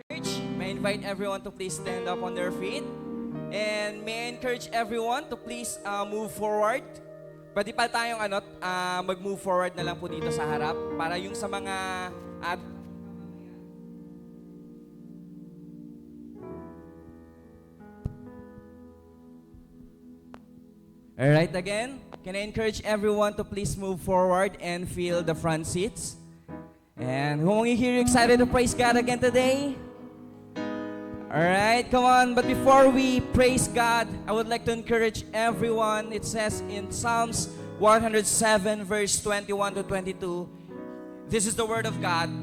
Church, may I invite everyone to please stand up on their feet. And may I encourage everyone to please move forward. Pwede pa tayong mag-move forward na lang po dito sa harap para yung sa mga Alright, again, can I encourage everyone to please move forward and fill the front seats? And who are here excited to praise God again today? Alright, come on. But before we praise God, I would like to encourage everyone. It says in Psalms 107 verse 21 to 22, this is the word of God.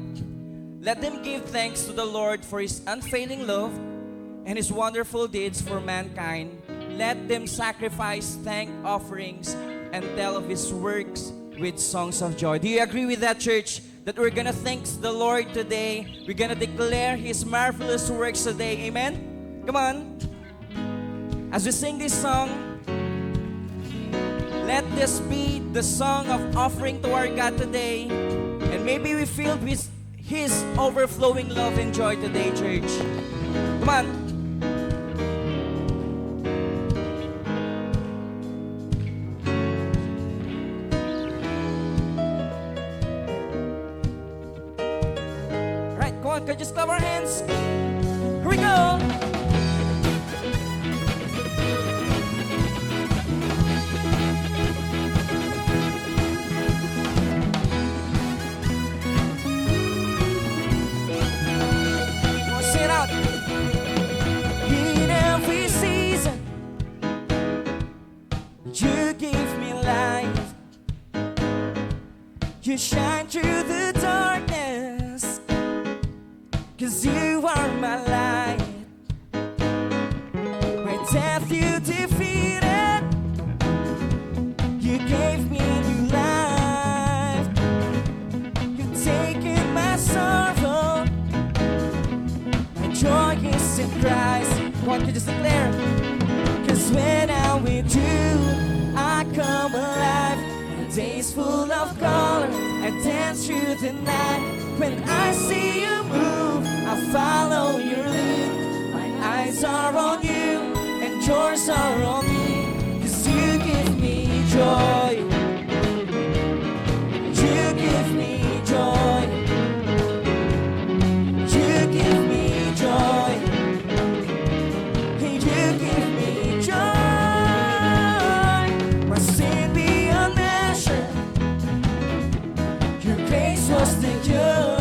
Let them give thanks to the Lord for His unfailing love and His wonderful deeds for mankind. Let them sacrifice thank offerings and tell of His works with songs of joy. Do you agree with that, church? That we're gonna thank the Lord today. We're gonna declare His marvelous works today. Amen? Come on. As we sing this song, let this be the song of offering to our God today. And maybe we filled with His overflowing love and joy today, church. Come on. Could just clap our hands. Here we go. Come on, sing it out. In every season, you give me life. You shine through the darkness. 'Cause you are my light. When death you defeated, you gave me a new life. You've taken my sorrow, my joy is in Christ. One can just declare. 'Cause when I'm with you, I come alive. My day's full of color, I dance through the night. When I see you move, I follow your lead. My eyes are on you, and yours are on me. 'Cause you give me joy. You give me joy. You give me joy. You give me joy. My sin beyond measure. Your grace was the cure.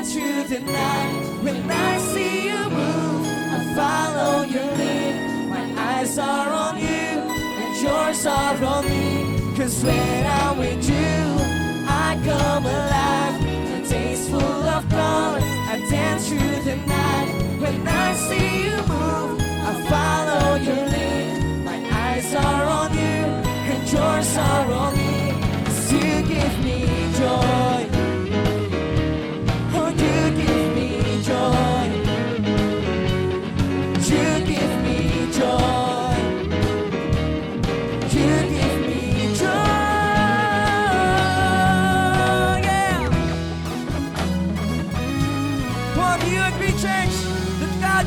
Through the night, when I see you move, I follow your lead. My eyes are on you, and yours are on me. 'Cause when I'm with you, I come alive. The day's full of color, I dance through the night. When I see you move, I follow your lead. My eyes are on you, and yours are on me. 'Cause you give me joy.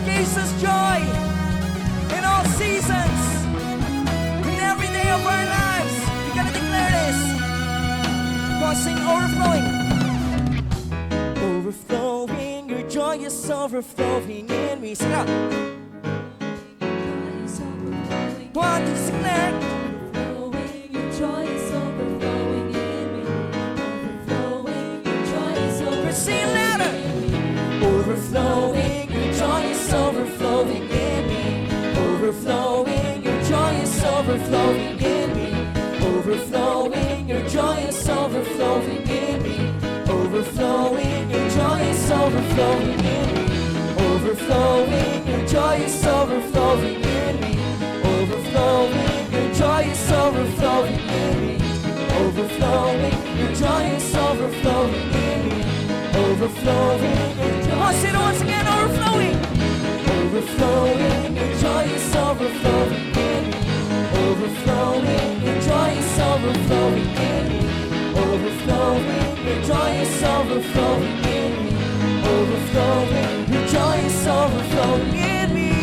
Jesus joy in all seasons, in every day of our lives. We gotta declare this. Go on, sing overflowing. Overflowing, your joy is overflowing in me. Sing out. Go on, just declare. Overflowing, your joy is overflowing in me. Overflowing, your joy is overflowing. Sing it louder. Overflowing. Joy is overflowing in me. Overflowing, your joy is overflowing in me. Overflowing, your joy is overflowing in me. Overflowing, your joy is overflowing in me. Overflowing, your joy is overflowing in me. Overflowing, your joy is overflowing in me. Overflowing, your joy is overflowing in me. Overflowing, your joy overflowing in me, overflowing. Your joy is overflowing in me.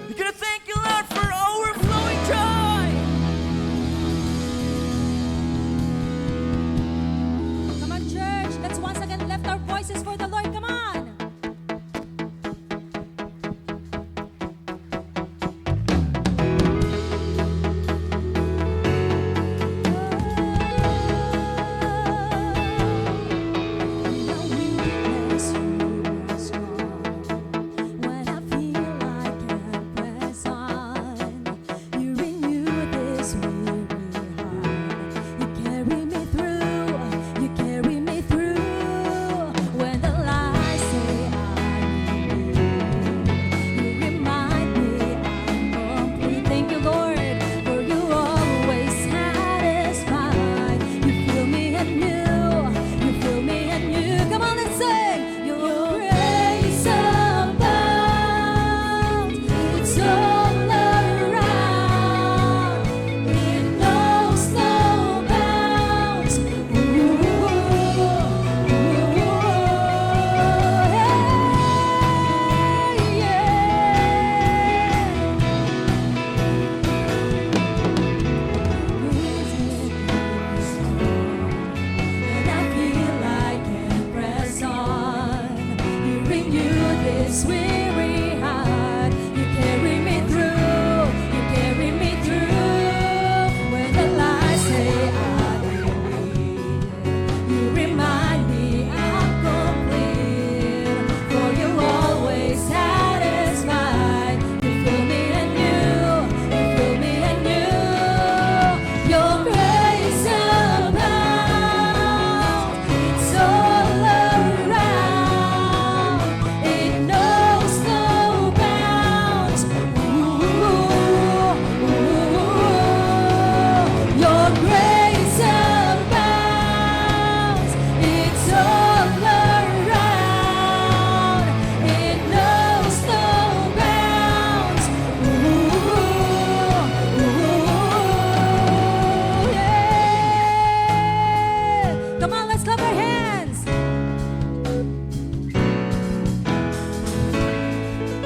You're gonna thank you, Lord, for overflowing joy. Come on, church. Let's once again lift our voices for the Lord. Come on. When I feel I can't press on, you renew this weary heart. You carry me through, you carry me through. When the lies say I'm weak, you remind me I'm complete. Thank you, Lord, for you always satisfied. You fill me anew, you fill me anew. Come on, let's sing. Your grace abounds, it's all around. It knows no bounds. When I feel I can't press on, you renew this weary heart. You carry me through, you carry me through. When the lies say I'm weak, you remind me I'm complete. For you always satisfied. You fill me anew, you fill me anew. Your grace abounds, it's all around. It knows no bounds. Your grace abounds, it's all around. It knows no bounds. Yeah. Come on, let's clap our hands.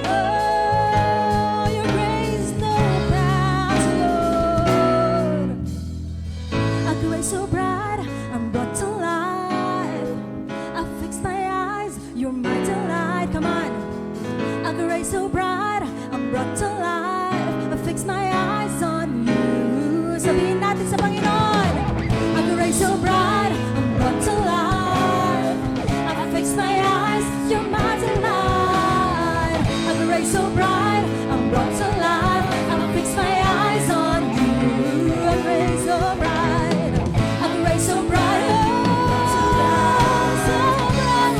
Oh, your grace no bounds, Lord. A grace so bright, I'm brought to life. I fix my eyes, you're my delight. Come on. A grace so bright, I'm brought to life. I fix my eyes on you. Sabihin natin sa Panginoon. A grace so bright, I'm brought to life. I fix my eyes, you're my delight. A grace so bright, I'm brought to life. I fix my eyes on you. A grace so bright, a grace so bright. Oh, so bright,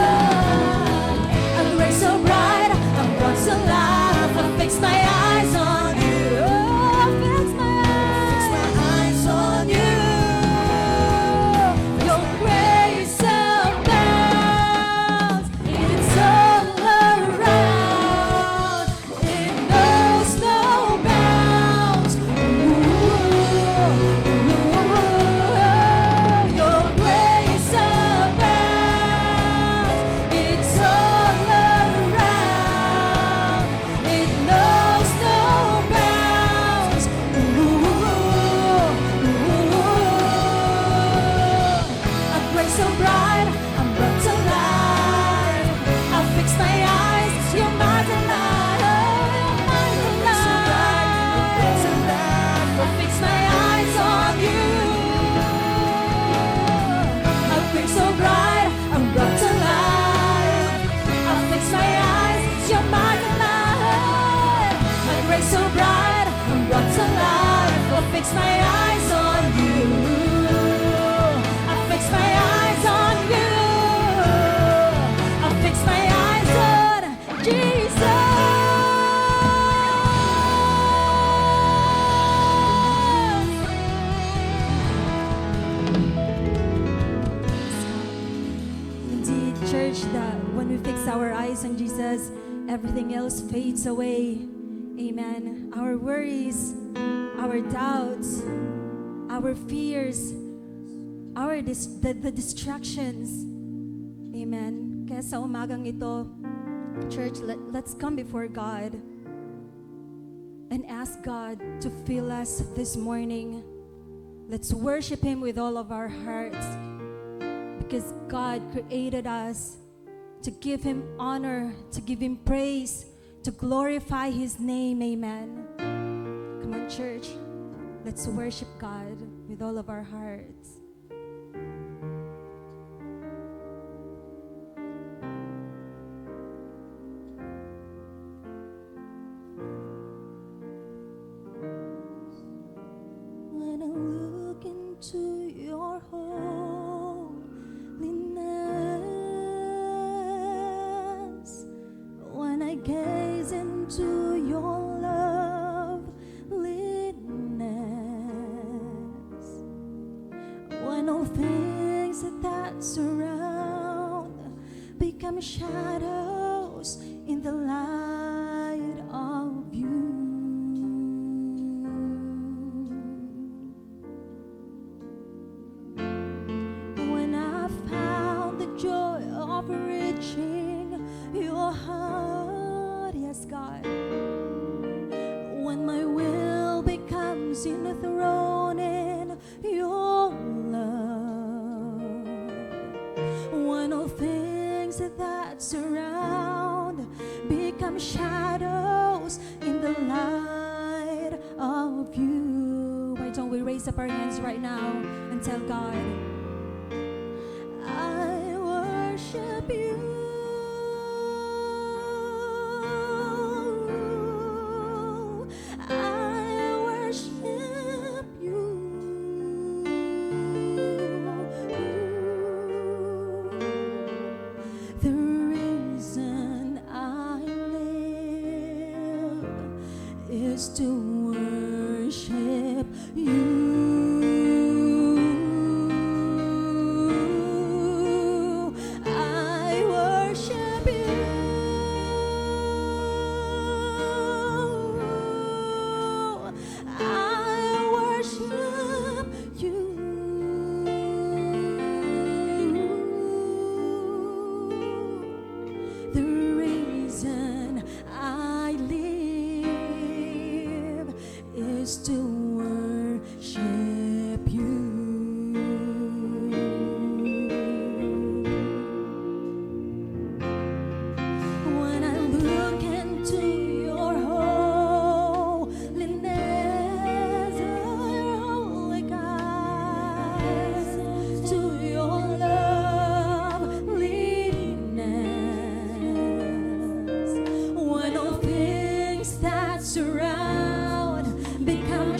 Lord. A grace so bright, I'm brought to life. I fix my eyes. church, that when we fix our eyes on Jesus, everything else fades away. Amen. Our worries, our doubts, our fears, the distractions. Amen. Kaya sa umagang ito, church, let's come before God and ask God to fill us this morning. Let's worship Him with all of our hearts, because God created us to give Him honor, to give Him praise, to glorify His name. Amen. Come on, church. Let's worship God with all of our hearts. When I look into your holiness, when I gaze into your loveliness, when all things that surround become shadows in the light of you. When I found the joy of reaching your heart, yes, God. When my will becomes enthroned in your love, when all things that surround become shadows in the light of you. Why don't we raise up our hands right now and tell God, I worship you. I worship you. The reason I live is to worship you. I worship you. I worship you. The reason I live is to worship you. When I look into your holiness, your holy God, to your loveliness, when all things that surround become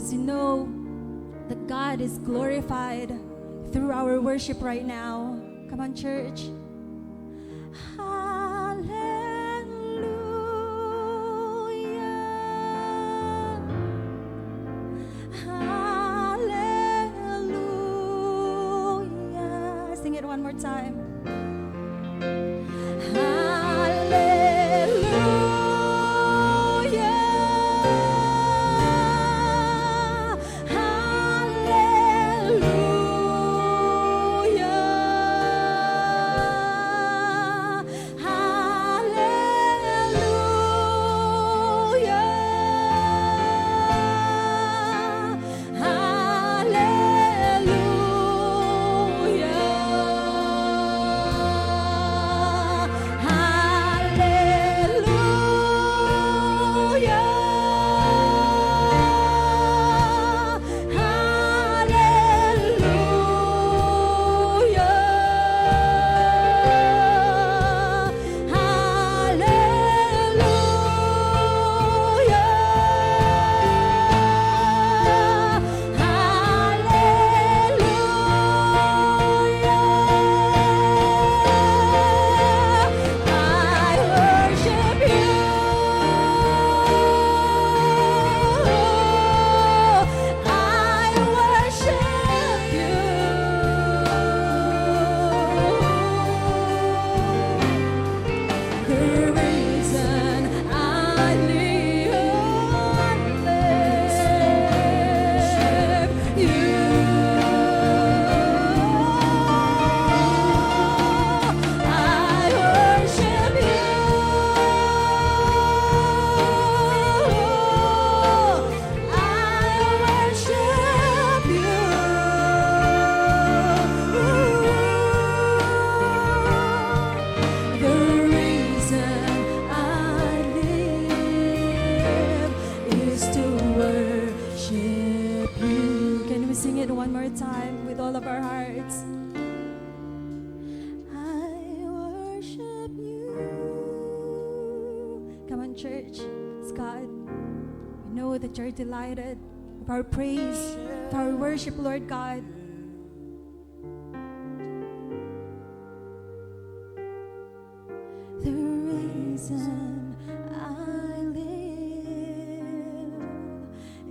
because you know that God is glorified through our worship right now. Come on, church. Hallelujah. Sing it one more time. Sing it one more time with all of our hearts. I worship you. Come on, church. It's God. We know that you're delighted of our praise, of our worship, Lord God. The reason I live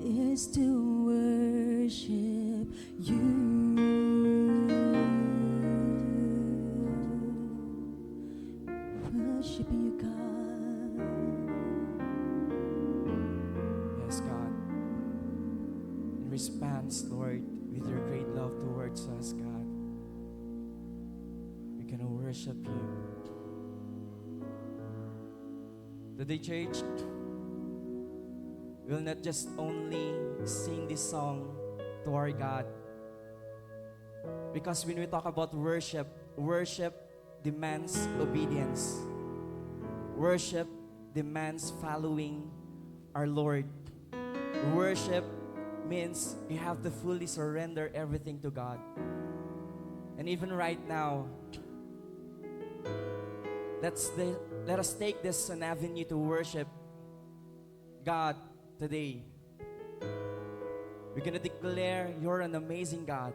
is to worship you. Worship you, God. Yes, God. In response, Lord, with your great love towards us, God, we're gonna worship you. Today, church, we'll not just only sing this song to our God, because when we talk about worship, worship demands obedience. Worship demands following our Lord. Worship means you have to fully surrender everything to God. And even right now, let us take this as an avenue to worship God today. We're gonna declare you're an amazing God.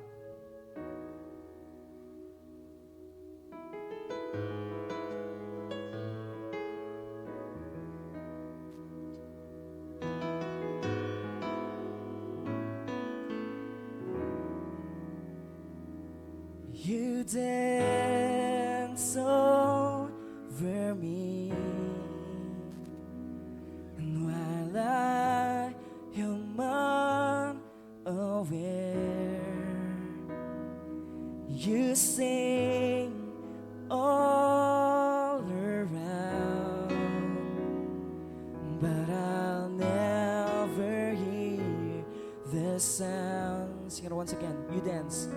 You dance over me, and while I am unaware, you sing all around, but I'll never hear the sound. Sing it once again. You dance.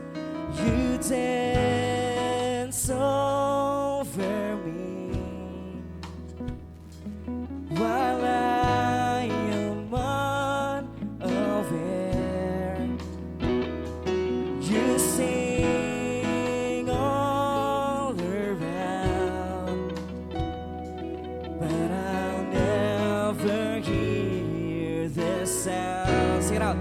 You dance over me while I am unaware. You sing all around, but I'll never hear the sound. Sing it out.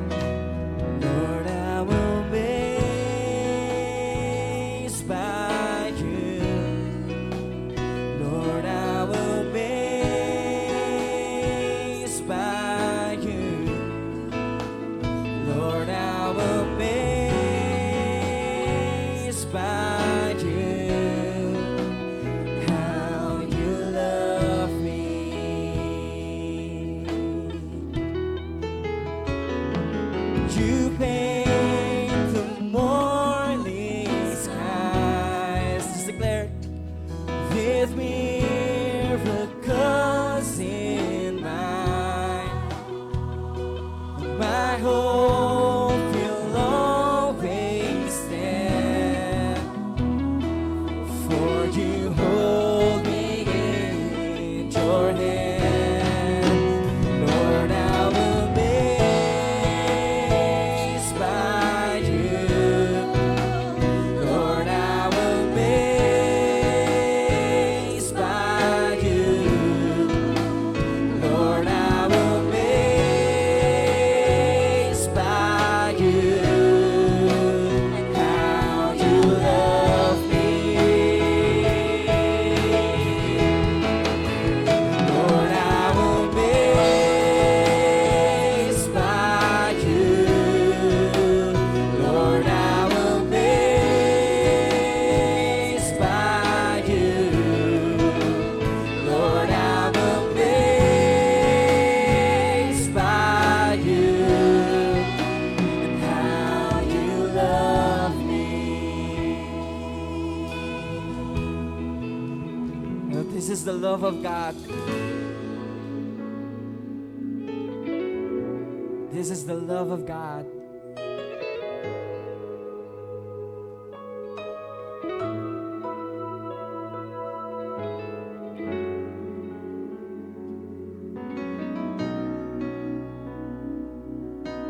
is the love of God. This is the love of God.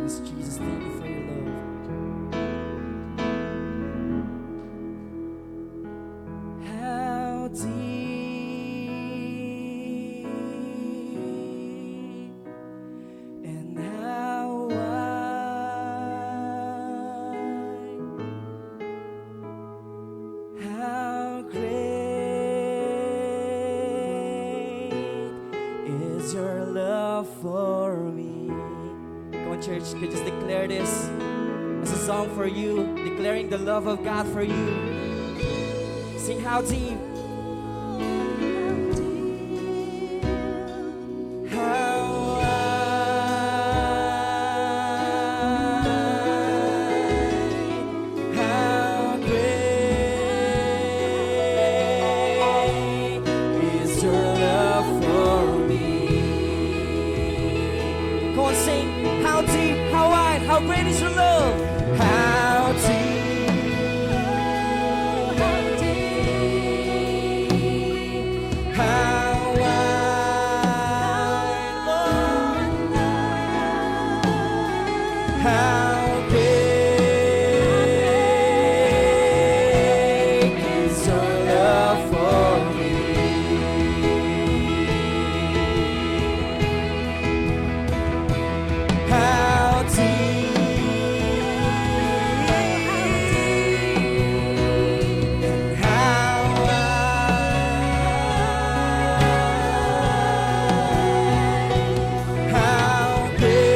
Yes, Jesus, thank you for your love. How deep and how wide, how great is your love for me. Come on, church, you could just declare this as a song for you, declaring the love of God for you. Sing how deep, how wide, how great is your love for me. Come on, sing how deep, how wide, how great is your love. How deep. How wide, Lord, how great is your love for me. How deep and how wide, how great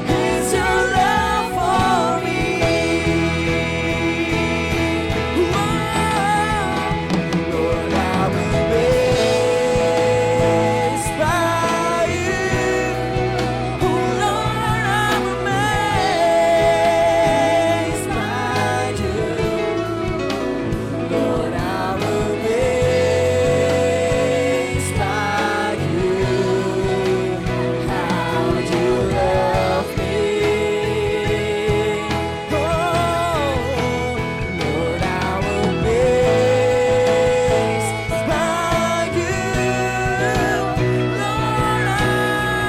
is your love for me. Whoa, Lord, I'm amazed by you. Oh, Lord, I'm amazed by you. Lord, I'm amazed by you. How you love me. Oh, Lord, I'm amazed by you. Lord, I'm amazed by you.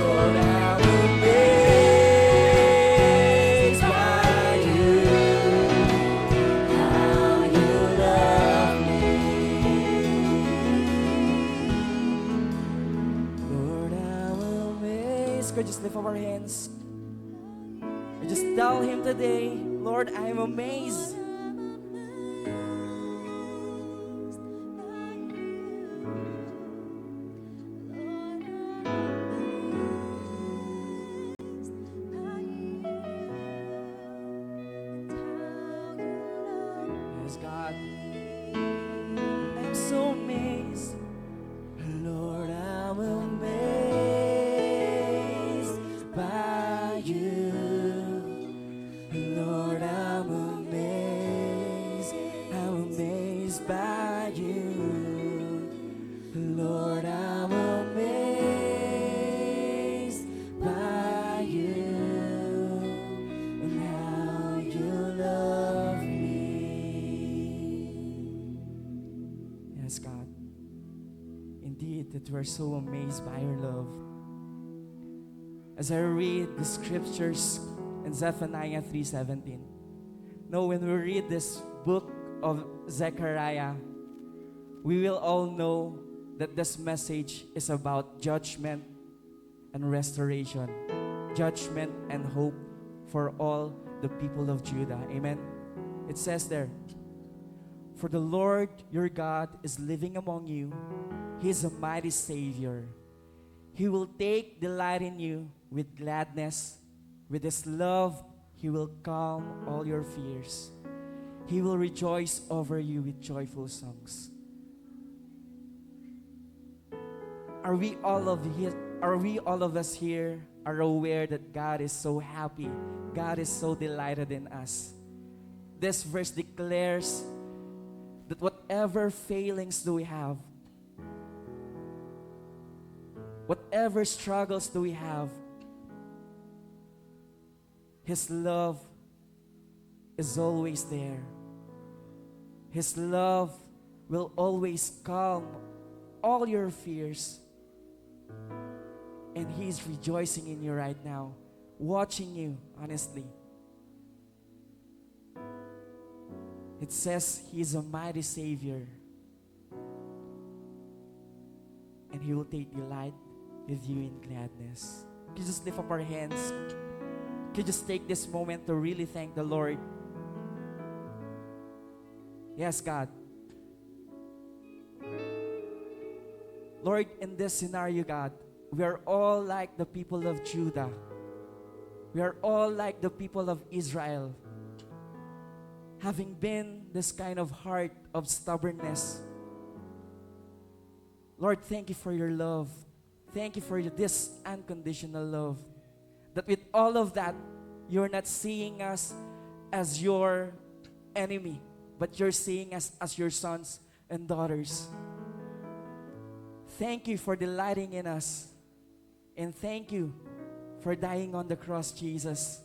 Lord, I'm amazed by you. How you love me. Lord, I'm amazed. Could you just lift up our hands and just tell Him today, Lord, I'm amazed. Yes, God, I'm so amazed. Lord, I'm amazed by you. Lord, I'm amazed by you. Lord, I'm amazed by you and how you love me. Yes, God. Indeed, that we're so amazed by your love. As I read the scriptures in Zephaniah 3:17, no, when we read this book of Zechariah, we will all know that this message is about judgment and restoration, judgment and hope for all the people of Judah. Amen. It says there, for the Lord your God is living among you. He is a mighty Savior. He will take delight in you with gladness. With His love, He will calm all your fears. He will rejoice over you with joyful songs. Are we all of us here are aware that God is so happy, God is so delighted in us. This verse declares that whatever failings do we have, whatever struggles do we have, His love is always there. His love will always calm all your fears. And He's rejoicing in you right now, watching you, honestly. It says He is a mighty Savior. And He will take delight with you in gladness. Can you just lift up our hands? Can you just take this moment to really thank the Lord? Yes, God. Lord, in this scenario, God, we are all like the people of Judah. We are all like the people of Israel. Having been this kind of heart of stubbornness. Lord, thank you for your love. Thank you for this unconditional love. That with all of that, you're not seeing us as your enemy, but you're seeing us as your sons and daughters. Thank you for delighting in us. And thank you for dying on the cross, Jesus,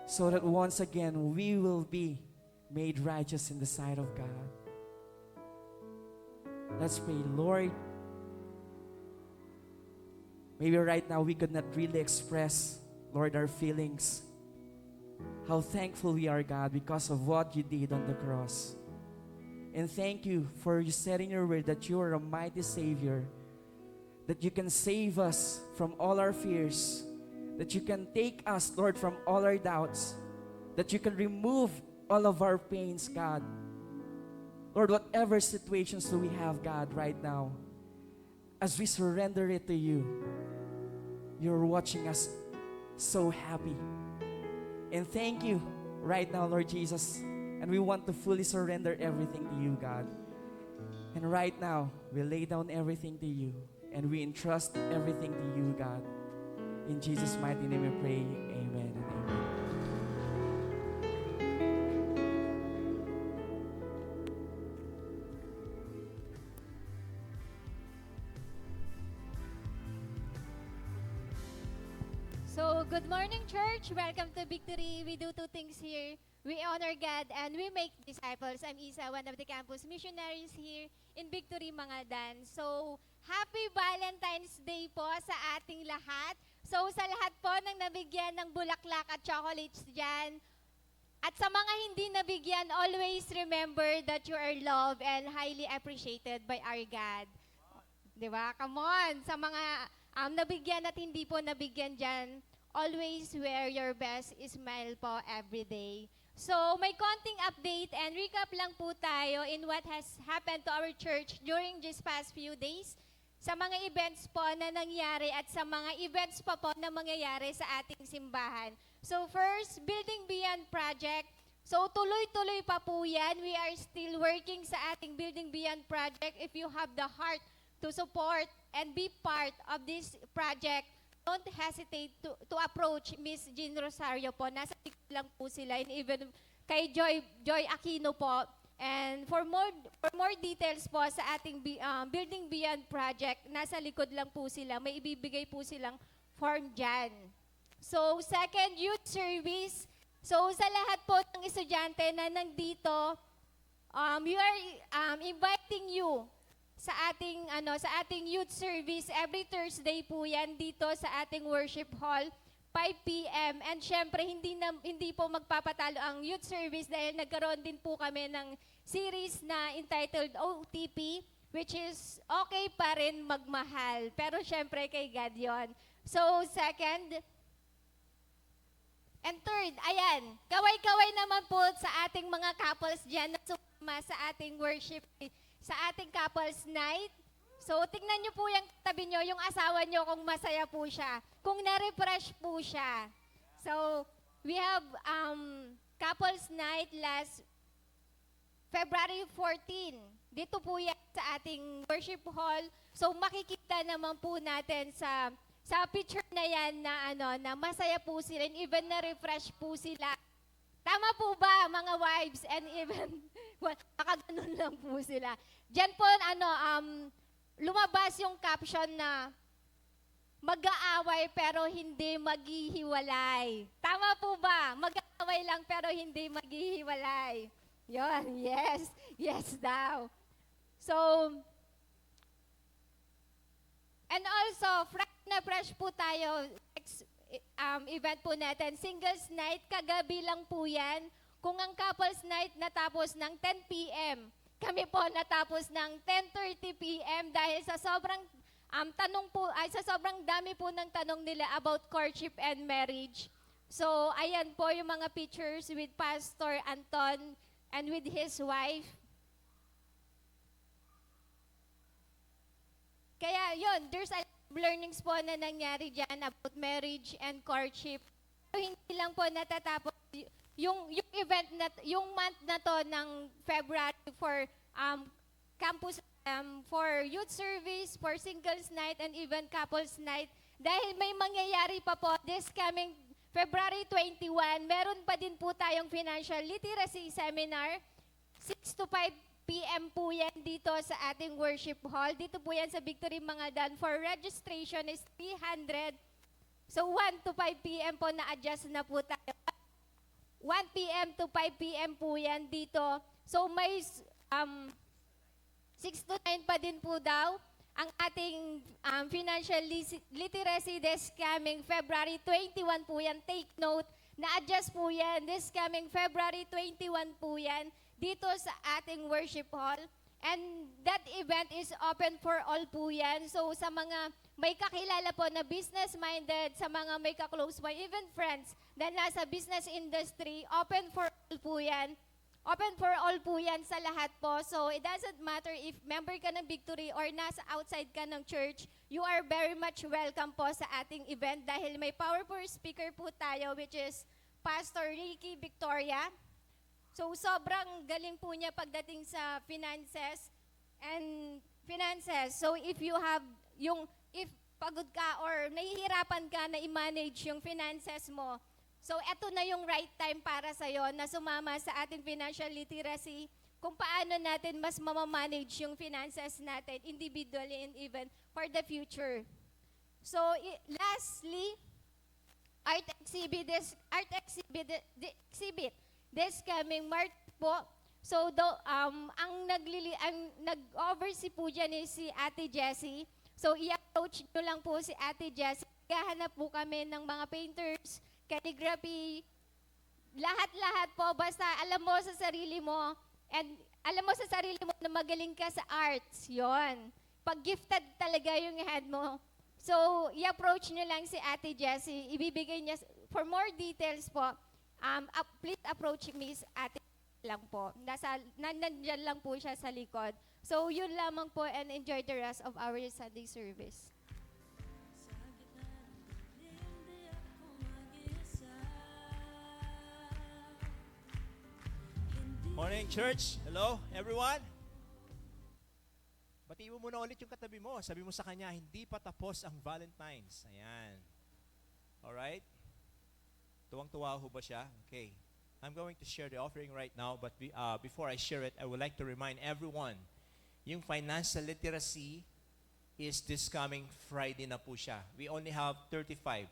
so that once again we will be made righteous in the sight of God. Let's pray. Lord, maybe right now we could not really express, Lord, our feelings. How thankful we are, God, because of what you did on the cross. And thank you for you said in your word that you are a mighty Savior, that you can save us from all our fears, that you can take us, Lord, from all our doubts, that you can remove all of our pains, God. Lord, whatever situations do we have, God, right now, as we surrender it to you, you're watching us so happy. And thank you right now, Lord Jesus. And we want to fully surrender everything to you, God. And right now, we lay down everything to you. And we entrust everything to you, God. In Jesus' mighty name we pray, amen and amen. So, good morning, church. Welcome to Victory. We do two things here. We honor God and we make disciples. I'm Isa, one of the campus missionaries here in Victory, Mangaldan. So, happy Valentine's Day po sa ating lahat. So, sa lahat po ng nabigyan ng bulaklak at chocolates dyan, at sa mga hindi nabigyan, always remember that you are loved and highly appreciated by our God. Diba? Come on! Sa mga nabigyan at hindi po nabigyan dyan, always wear your best smile po every day. So, may konting update and recap lang po tayo in what has happened to our church during these past few days sa mga events po na nangyari at sa mga events pa po na mangyayari sa ating simbahan. So, first, Building Beyond Project. So, tuloy-tuloy pa po yan. We are still working sa ating Building Beyond Project. If you have the heart to support and be part of this project, don't hesitate to approach Miss Jean Rosario po. Nasa likod lang po sila, and even kay Joy Aquino po. And for more details po sa ating Building Beyond Project, nasa likod lang po sila. May ibibigay po silang form dyan. So, second, youth service. So, sa lahat po ng estudyante na nandito, we are inviting you sa ating youth service. Every Thursday po yan dito sa ating worship hall, 5 p.m. And syempre, hindi po magpapatalo ang youth service dahil nagkaroon din po kami ng series na entitled OTP, which is okay pa rin magmahal. Pero syempre, kay God yon. So, second, and third, ayan, kaway-kaway naman po sa ating mga couples dyan na sumama sa ating worship, sa ating couples night. So, tingnan nyo po yung tabi nyo, yung asawa nyo kung masaya po siya, kung na-refresh po siya. So, we have couples night last February 14. Dito po yan sa ating worship hall. So, makikita naman po natin sa sa picture na yan na na masaya po sila and even na-refresh po sila. Tama po ba, mga wives? And even, well, nakaganon lang po sila. Diyan po, lumabas yung caption na mag-aaway pero hindi maghihiwalay. Tama po ba? Mag-aaway lang pero hindi maghihiwalay. Yon, yes. Yes daw. So, and also, fresh po tayo. Next event po natin, Singles Night, kagabi lang po yan. Kung ang Couples Night natapos ng 10 p.m., kami po natapos ng 10:30 p.m. dahil sa sobrang sa sobrang dami po ng tanong nila about courtship and marriage. So, ayan po yung mga pictures with Pastor Anton and with his wife. Kaya yun, there's a learnings po na nangyari dyan about marriage and courtship. So, hindi lang po natatapos yung event na, yung month na to ng February for campus, for youth service, for singles night, and even couples night. Dahil may mangyayari pa po this coming February 21, meron pa din po tayong financial literacy seminar. 6 to 5 p.m. po yan dito sa ating worship hall. Dito po yan sa Victory Mangadan. For registration is 300. So 1 to 5 p.m. po na-adjust na po tayo. 1 p.m. to 5 p.m. po yan dito. So may 6 to 9 pa din po daw ang ating financial literacy this coming February 21 po yan. Take note, na-adjust po yan. This coming February 21 po yan dito sa ating worship hall. And that event is open for all po yan. So sa mga may kakilala po na business-minded, sa mga may ka-close by, even friends na nasa business industry, open for all po yan. Open for all po yan sa lahat po. So it doesn't matter if member ka ng Victory or nasa outside ka ng church, you are very much welcome po sa ating event dahil may powerful speaker po tayo which is Pastor Ricky Victoria. So sobrang galing po niya pagdating sa finances. So if you have if pagod ka or nahihirapan ka na i-manage yung finances mo, so eto na yung right time para sa'yo na sumama sa ating financial literacy kung paano natin mas mamamanage yung finances natin individually and even for the future. So lastly, art exhibit this coming March po. So ang nag-oversee po dyan is si Ate Jessie. So i-approach nyo lang po si Ate Jessie. Gahanap po kami ng mga painters, calligraphy, lahat-lahat po. Basta alam mo sa sarili mo na magaling ka sa arts. Yon. Pag-gifted talaga yung head mo. So i-approach nyo lang si Ate Jessie. Ibibigay niya, for more details po, please approach Miss Ate lang po. Nandyan lang po siya sa likod. So, yun lamang po and enjoy the rest of our Sunday service. Morning, church. Hello, everyone. Batiin mo muna ulit yung katabi mo. Sabi mo sa kanya, hindi pa tapos ang Valentine's. Ayan. Alright? Tuwang-tuwa ho ba siya? Okay. I'm going to share the offering right now, but before I share it, I would like to remind everyone, yung financial literacy is this coming Friday na po siya. We only have 35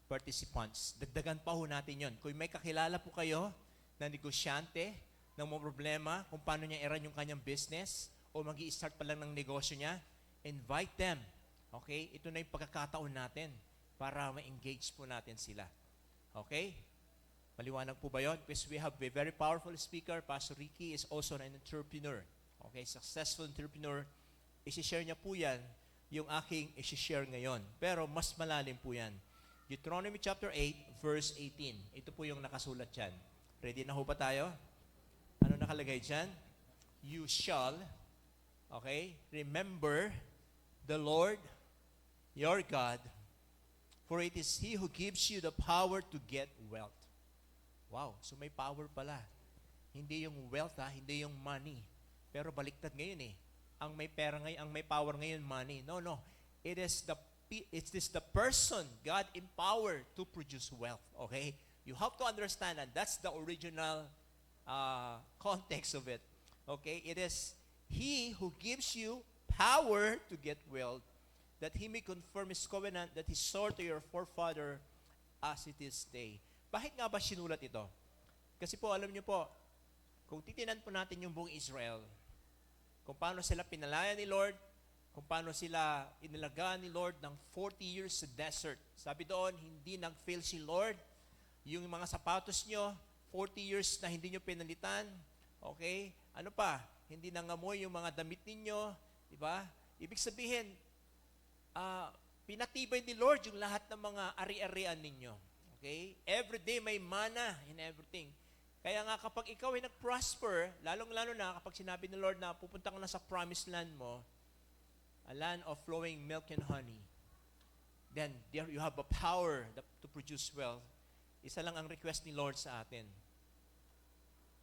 participants. Dagdagan pa ho natin yon. Kung may kakilala po kayo na negosyante, ng mga problema, kung paano niya i-run yung kanyang business, o mag-i-start pa lang ng negosyo niya, invite them. Okay? Ito na yung pagkakataon natin para ma-engage po natin sila. Okay? Maliwanag po ba yun? Because we have a very powerful speaker. Pastor Ricky is also an entrepreneur. Okay? Successful entrepreneur. I-share niya po yan, yung aking i-share ngayon. Pero mas malalim po yan. Deuteronomy chapter 8, verse 18. Ito po yung nakasulat dyan. Ready na ho ba tayo? Ano nakalagay dyan? You shall, okay, remember the Lord, your God, for it is He who gives you the power to get wealth. Wow, so may power pala. Hindi yung wealth hindi yung money. Pero baliktad ngayon eh. Ang may pera ngayon, ang may power ngayon, money. No. It is the it's this the person God empowered to produce wealth. Okay? You have to understand that that's the original context of it. Okay? It is He who gives you power to get wealth, that He may confirm His covenant that He swore to your forefather as it is day. Bakit nga ba sinulat ito? Kasi po, alam niyo po, kung titinan po natin yung buong Israel, kung paano sila pinalaya ni Lord, kung paano sila inilagaan ni Lord ng 40 years sa desert. Sabi doon, hindi nag-fail si Lord. Yung mga sapatos nyo, 40 years na hindi nyo pinalitan. Okay? Ano pa? Hindi nangamoy yung mga damit ninyo. Diba? Ibig sabihin, pinatibay ni Lord yung lahat ng mga ari-arian ninyo. Okay? Every day may mana in everything. Kaya nga kapag ikaw ay nag-prosper, lalong-lalo na kapag sinabi ni Lord na pupunta ka na sa promised land mo, a land of flowing milk and honey, then there you have a power to produce wealth. Isa lang ang request ni Lord sa atin.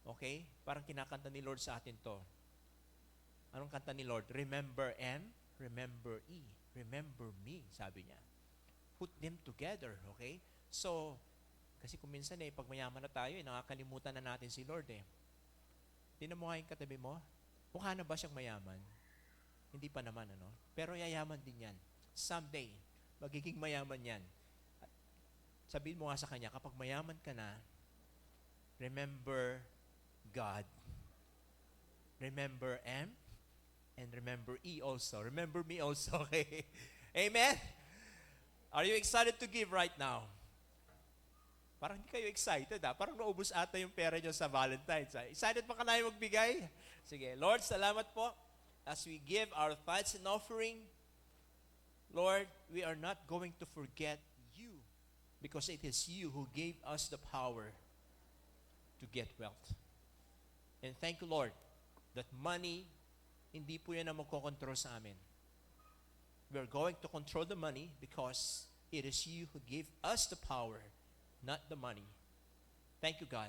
Okay? Parang kinakanta ni Lord sa atin to. Anong kanta ni Lord? Remember M, remember E, remember me, sabi niya. Put them together, okay? So, kasi kung minsan pag mayaman na tayo, nakakalimutan na natin si Lord Tingnan mo nga yung katabi mo, mukha na ba siyang mayaman? Hindi pa naman, ano? Pero yayaman din yan. Someday, magiging mayaman yan. Sabihin mo nga sa kanya, kapag mayaman ka na, remember God. Remember M, and remember E also. Remember me also, okay? Amen? Are you excited to give right now? Parang hindi kayo excited, Parang naubos ata yung pera nyo sa Valentine's. Excited pa ka na yung magbigay? Sige, Lord, salamat po. As we give our tithes and offering, Lord, we are not going to forget you because it is you who gave us the power to get wealth. And thank you, Lord, that money, hindi po yan ang magkocontrol sa amin. We are going to control the money because it is you who gave us the power, not the money. Thank you, God,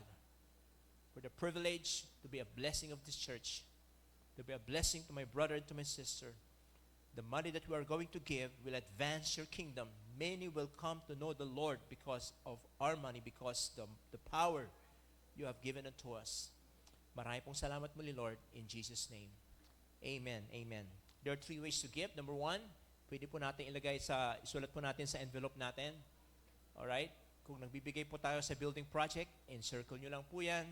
for the privilege to be a blessing of this church, to be a blessing to my brother and to my sister. The money that we are going to give will advance your kingdom. Many will come to know the Lord because of our money, because the power you have given unto us. Marami pong salamat muli, Lord, in Jesus' name. Amen. Amen. There are 3 ways to give. Number 1, pwede po natin isulat po natin sa envelope natin. Alright? Kung nagbibigay po tayo sa building project, encircle nyo lang po yan.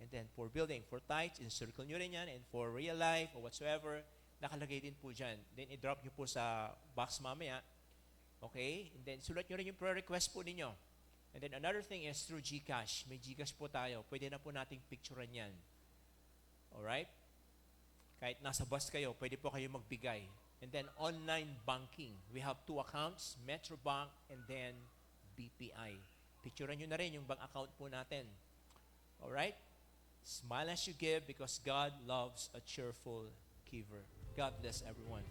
And then for building, for tithes, encircle nyo rin yan. And for real life or whatsoever, nakalagay din po dyan. Then i-drop nyo po sa box mamaya. Okay? And then sulat nyo rin yung prayer request po ninyo. And then another thing is through GCash. May GCash po tayo. Pwede na po nating picturean yan. Alright? Kahit nasa bus kayo, pwede po kayo magbigay. And then online banking. We have 2 accounts, Metrobank and then BPI. Picturean nyo na rin yung bank account po natin. Alright? Smile as you give because God loves a cheerful giver. God bless everyone.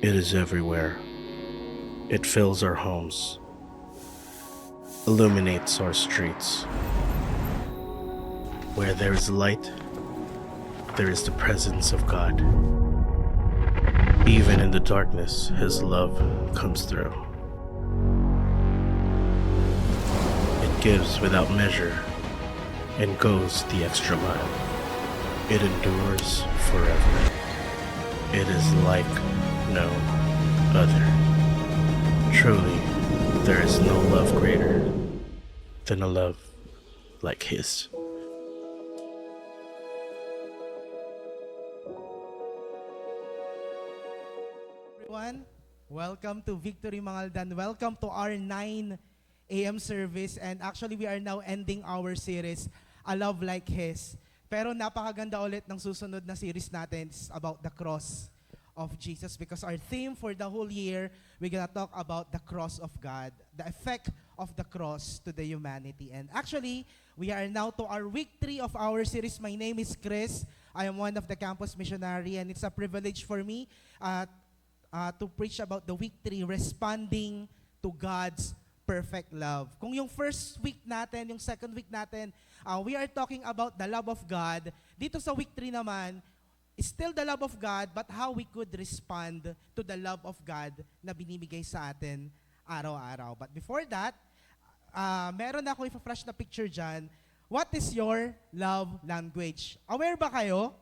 It is everywhere. It fills our homes, illuminates our streets. Where there is light, there is the presence of God. Even in the darkness, His love comes through. It gives without measure and goes the extra mile. It endures forever. It is like no other. Truly, there is no love greater than a love like His. Everyone, welcome to Victory Mangaldan. Welcome to our 9 a.m. service. And actually, we are now ending our series, A Love Like His. Pero napakaganda ulit ng susunod na series natin. It's about the cross of Jesus, because our theme for the whole year, we're gonna talk about the cross of God, the effect of the cross to the humanity. And actually, we are now to our week 3 of our series. My name is Chris. I am one of the campus missionary, and it's a privilege for me to preach about the week 3, responding to God's perfect love. Kung yung first week natin, yung second week natin, we are talking about the love of God. Dito sa week 3 naman, it's still the love of God, but how we could respond to the love of God na binibigay sa atin araw-araw. But before that, meron ako ipa-flash na picture dyan. What is your love language? Aware ba kayo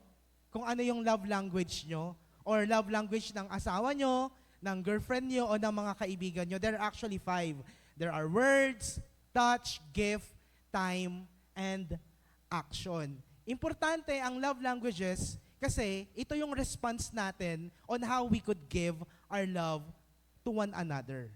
kung ano yung love language nyo? Or love language ng asawa nyo, ng girlfriend nyo, o ng mga kaibigan nyo? There are actually 5. There are words, touch, gift, time, and action. Importante ang love languages kasi ito yung response natin on how we could give our love to one another.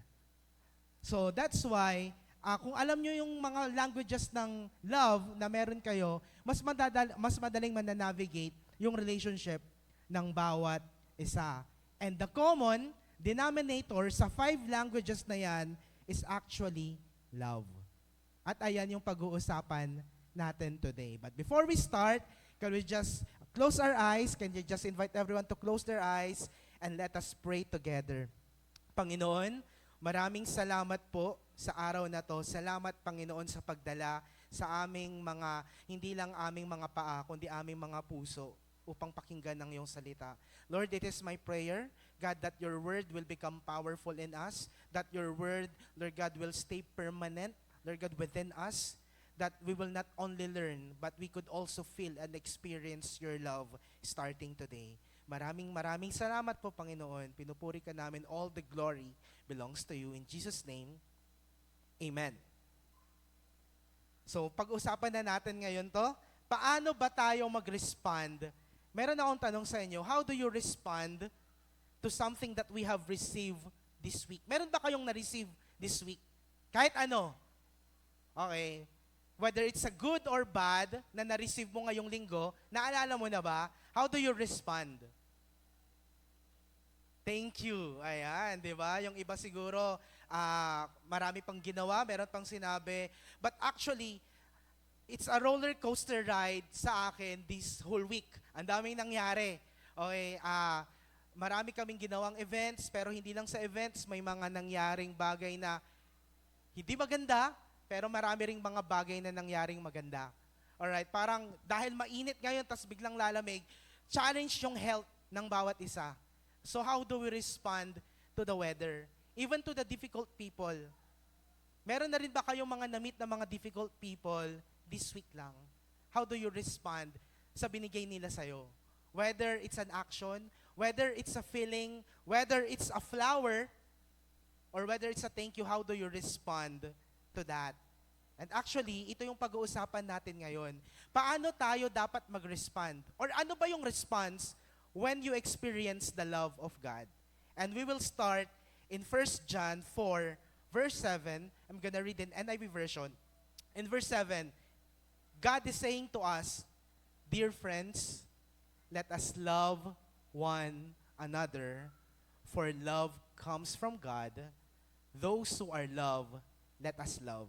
So that's why, kung alam nyo yung mga languages ng love na meron kayo, mas madaling mananavigate yung relationship ng bawat isa. And the common denominator sa 5 languages na yan is actually love. At ayan yung pag-uusapan natin today. But before we start, can we just close our eyes? Can you just invite everyone to close their eyes and let us pray together? Panginoon, maraming salamat po sa araw na to. Salamat, Panginoon, sa pagdala sa aming mga, hindi lang aming mga paa, kundi aming mga puso upang pakinggan ng iyong salita. Lord, it is my prayer, God, that your word will become powerful in us, that your word, Lord God, will stay permanent, Lord God, within us, that we will not only learn, but we could also feel and experience your love starting today. Maraming salamat po, Panginoon. Pinupuri ka namin. All the glory belongs to you. In Jesus' name, Amen. So, pag-usapan na natin ngayon to, paano ba tayo mag-respond? Meron akong tanong sa inyo, how do you respond to something that we have received this week? Meron ba kayong na-receive this week? Kahit ano? Okay. Whether it's a good or bad na na-receive mo ngayong linggo, naalala mo na ba? How do you respond? Thank you. Ayan, di ba? Yung iba siguro, marami pang ginawa, meron pang sinabi. But actually, it's a roller coaster ride sa akin this whole week. Ang daming nangyari. Okay, marami kaming ginawang events, pero hindi lang sa events, may mga nangyaring bagay na hindi maganda, pero marami ring mga bagay na nangyaring maganda. Alright, parang dahil mainit ngayon, tas biglang lalamig, challenge yung health ng bawat isa. So how do we respond to the weather? Even to the difficult people. Meron na rin ba kayong mga na-meet na mga difficult people this week lang? How do you respond sa binigay nila sa'yo? Whether it's an action, whether it's a feeling, whether it's a flower, or whether it's a thank you, how do you respond to that? And actually, ito yung pag-uusapan natin ngayon. Paano tayo dapat mag-respond? Or ano ba yung response when you experience the love of God? And we will start in 1 John 4, verse 7. I'm gonna read in NIV version. In verse 7, God is saying to us, dear friends, let us love one another, for love comes from God. Those who are loved, let us love.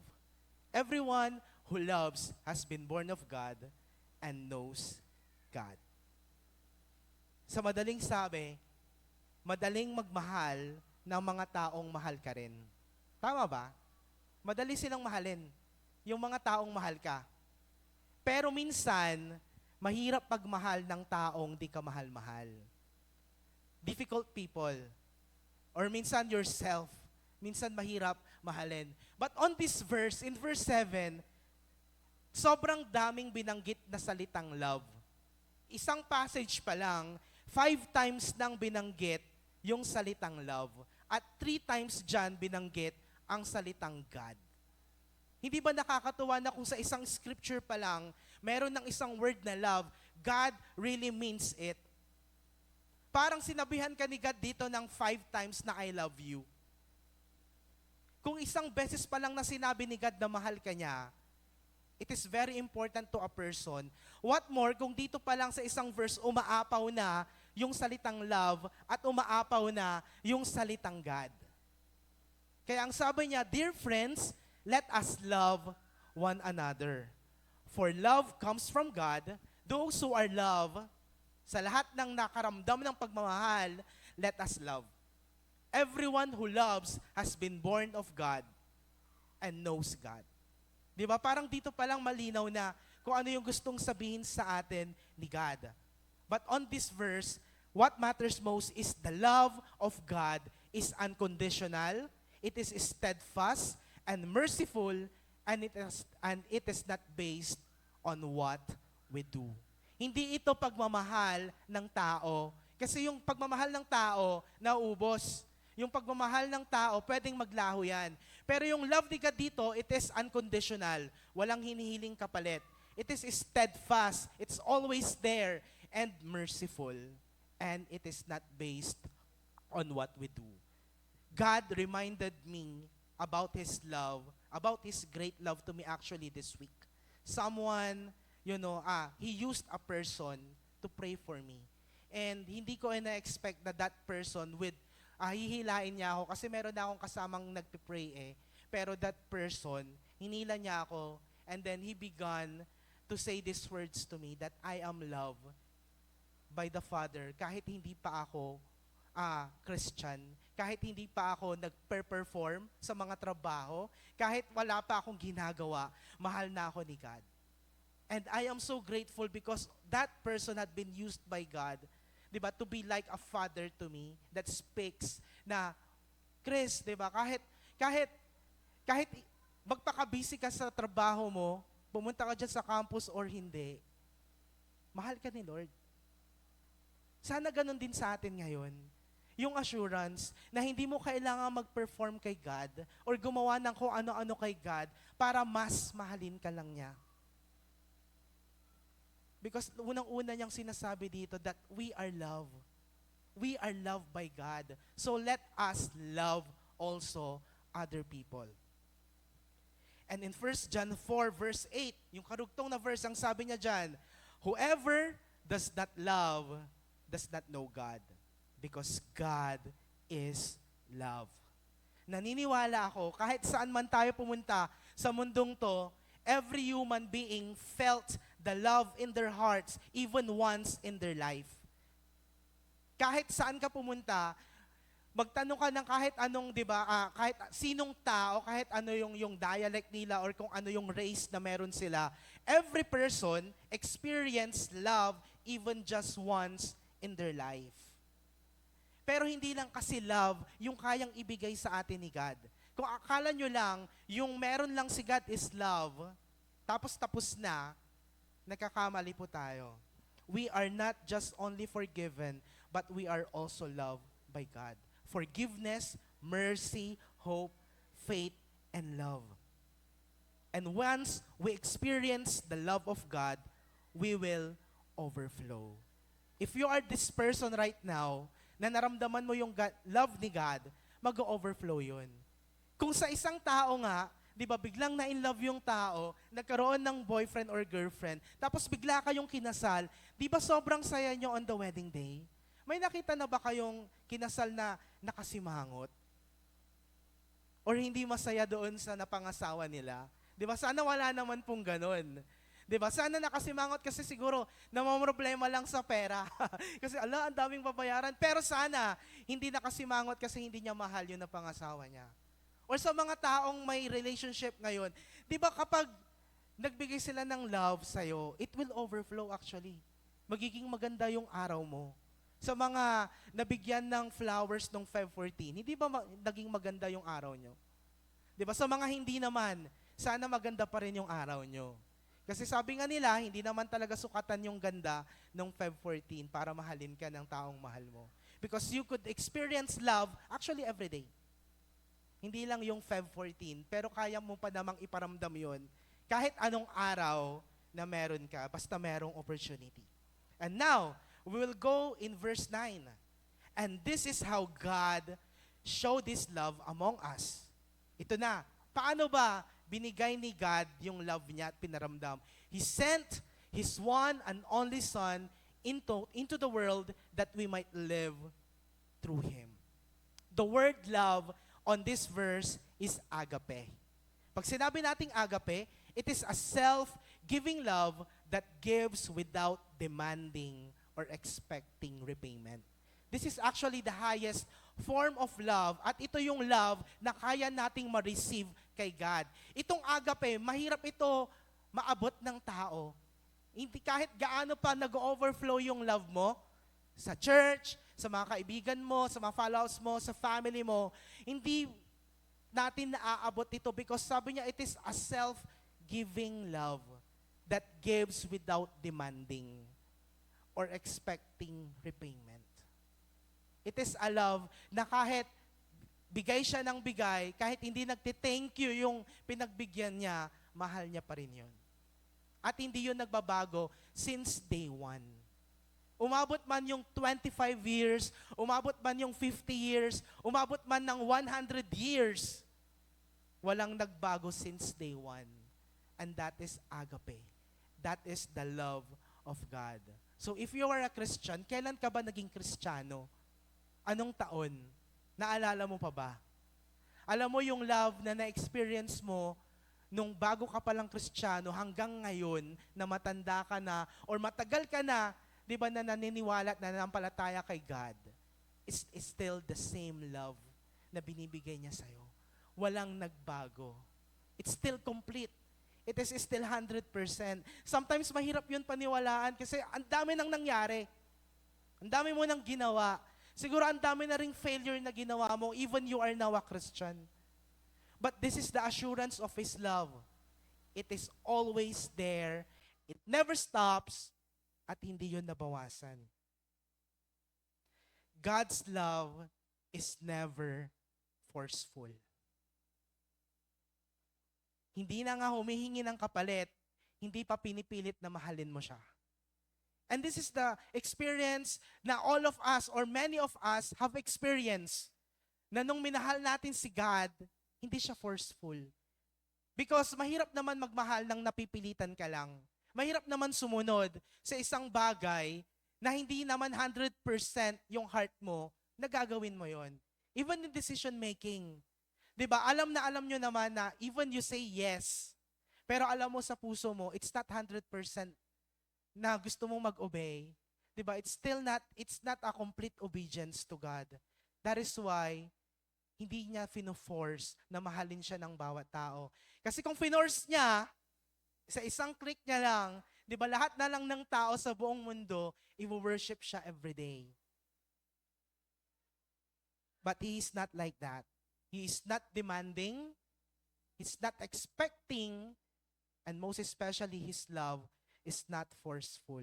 Everyone who loves has been born of God and knows God. Sa madaling sabi, madaling magmahal ng mga taong mahal ka rin. Tama ba? Madali silang mahalin yung mga taong mahal ka. Pero minsan, mahirap pagmahal ng taong di ka mahal-mahal. Difficult people. Or minsan yourself. Minsan mahirap mahalin. But on this verse, in verse 7, sobrang daming binanggit na salitang love. Isang passage pa lang, 5 times nang binanggit yung salitang love. At 3 times dyan binanggit ang salitang God. Hindi ba nakakatuwa na kung sa isang scripture pa lang, meron ng isang word na love, God really means it. Parang sinabihan ka ni God dito ng 5 times na I love you. Kung isang beses pa lang na sinabi ni God na mahal ka niya, it is very important to a person. What more kung dito pa lang sa isang verse umaapaw na yung salitang love at umaapaw na yung salitang God. Kaya ang sabi niya, dear friends, let us love one another. For love comes from God. Those who are love, sa lahat ng nakaramdam ng pagmamahal, let us love. Everyone who loves has been born of God and knows God. Di ba? Parang dito pa lang malinaw na kung ano yung gustong sabihin sa atin ni God. But on this verse, what matters most is the love of God is unconditional, it is steadfast and merciful, and it is not based on what we do. Hindi ito pagmamahal ng tao. Kasi yung pagmamahal ng tao, naubos. Yung pagmamahal ng tao, pwedeng maglaho yan. Pero yung love ni God dito, it is unconditional. Walang hinihiling kapalit. It is steadfast. It's always there and merciful. And it is not based on what we do. God reminded me about His love, about His great love to me actually this week. Someone, He used a person to pray for me. And hindi ko na-expect na that person would hihilain niya ako kasi meron na akong kasamang nagpipray Pero that person, hinila niya ako and then he began to say these words to me that I am loved by the Father kahit hindi pa ako Christian, kahit hindi pa ako nagpe-perform sa mga trabaho, kahit wala pa akong ginagawa, mahal na ako ni God. And I am so grateful because that person had been used by God, diba, to be like a father to me that speaks na, Chris, diba, kahit magpaka-busy ka sa trabaho mo, pumunta ka dyan sa campus or hindi, mahal ka ni Lord. Sana ganun din sa atin ngayon. Yung assurance na hindi mo kailangan mag-perform kay God or gumawa ng kung ano-ano kay God para mas mahalin ka lang niya. Because unang-una niyang sinasabi dito that we are loved. We are loved by God. So let us love also other people. And in 1 John 4 verse 8, yung karugtong na verse, ang sabi niya dyan, whoever does not love does not know God, because God is love. Naniniwala ako, kahit saan man tayo pumunta sa mundong to, every human being felt the love in their hearts even once in their life. Kahit saan ka pumunta, magtanong ka ng kahit anong, di ba, kahit sinong tao, kahit ano yung dialect nila or kung ano yung race na meron sila, every person experience love even just once in their life. Pero hindi lang kasi love yung kayang ibigay sa atin ni God. Kung akala nyo lang, yung meron lang si God is love, tapos na, nagkakamali po tayo. We are not just only forgiven, but we are also loved by God. Forgiveness, mercy, hope, faith, and love. And once we experience the love of God, we will overflow. If you are this person right now, na naramdaman mo yung love ni God, mag-overflow yun. Kung sa isang tao nga, di ba, biglang na-in-love yung tao, nagkaroon ng boyfriend or girlfriend, tapos bigla kayong kinasal, di ba sobrang saya nyo on the wedding day? May nakita na ba kayong kinasal na nakasimangot? Or hindi masaya doon sa napangasawa nila? Di ba, sana wala naman pong ganon. Diba? Sana nakasimangot kasi siguro namamroblema lang sa pera. Kasi ang daming babayaran. Pero sana hindi nakasimangot kasi hindi niya mahal yun na pangasawa niya. Or sa mga taong may relationship ngayon, di ba kapag nagbigay sila ng love sa'yo, it will overflow actually. Magiging maganda yung araw mo. Sa mga nabigyan ng flowers nung Feb 14, hindi ba naging maganda yung araw nyo? Di ba? Sa mga hindi naman, sana maganda pa rin yung araw nyo. Kasi sabi nga nila, hindi naman talaga sukatan yung ganda ng Feb 14 para mahalin ka ng taong mahal mo. Because you could experience love actually every day. Hindi lang yung Feb 14, pero kaya mo pa namang iparamdam yon kahit anong araw na meron ka, basta merong opportunity. And now, we will go in verse 9. And this is how God showed this love among us. Ito na, paano ba binigay ni God yung love niya at pinaramdam? He sent His one and only Son into the world that we might live through Him. The word love on this verse is agape. Pag sinabi nating agape, it is a self-giving love that gives without demanding or expecting repayment. This is actually the highest form of love at ito yung love na kaya nating ma-receive kay God. Itong agape, mahirap ito maabot ng tao. Hindi kahit gaano pa nag-overflow yung love mo sa church, sa mga kaibigan mo, sa mga followers mo, sa family mo, hindi natin naaabot ito because sabi niya, it is a self-giving love that gives without demanding or expecting repayment. It is a love na kahit bigay siya ng bigay, kahit hindi nagti-thank you yung pinagbigyan niya, mahal niya pa rin yun. At hindi yun nagbabago since day one. Umabot man yung 25 years, umabot man yung 50 years, umabot man ng 100 years, walang nagbago since day one. And that is agape. That is the love of God. So if you are a Christian, kailan ka ba naging Kristiyano? Anong taon? Naalala mo pa ba? Alam mo yung love na na-experience mo nung bago ka palang Kristiyano hanggang ngayon na matanda ka na or matagal ka na, di ba, na naniniwala at nananampalataya kay God, is still the same love na binibigay niya sa'yo. Walang nagbago. It's still complete. It is still 100%. Sometimes mahirap yun paniwalaan kasi ang dami nang nangyari. Ang dami mo nang ginawa. Siguro ang dami na ring failure na ginawa mo, even you are now a Christian. But this is the assurance of His love. It is always there. It never stops. At hindi yun nabawasan. God's love is never forceful. Hindi na nga humihingi ng kapalit, hindi pa pinipilit na mahalin mo siya. And this is the experience na all of us or many of us have experienced na nung minahal natin si God, hindi siya forceful. Because mahirap naman magmahal ng napipilitan ka lang. Mahirap naman sumunod sa isang bagay na hindi naman 100% yung heart mo na gagawin mo yon. Even in decision making. 'Di ba? Alam nyo naman na even you say yes, pero alam mo sa puso mo, it's not 100% na gusto mong mag-obey. 'Di ba? It's not a complete obedience to God. That is why hindi niya fino-force na mahalin siya ng bawat tao. Kasi kung finorce niya, sa isang click niya lang, di ba, lahat na lang ng tao sa buong mundo, i-worship siya every day. But He is not like that. He is not demanding, He's not expecting, and most especially His love is not forceful.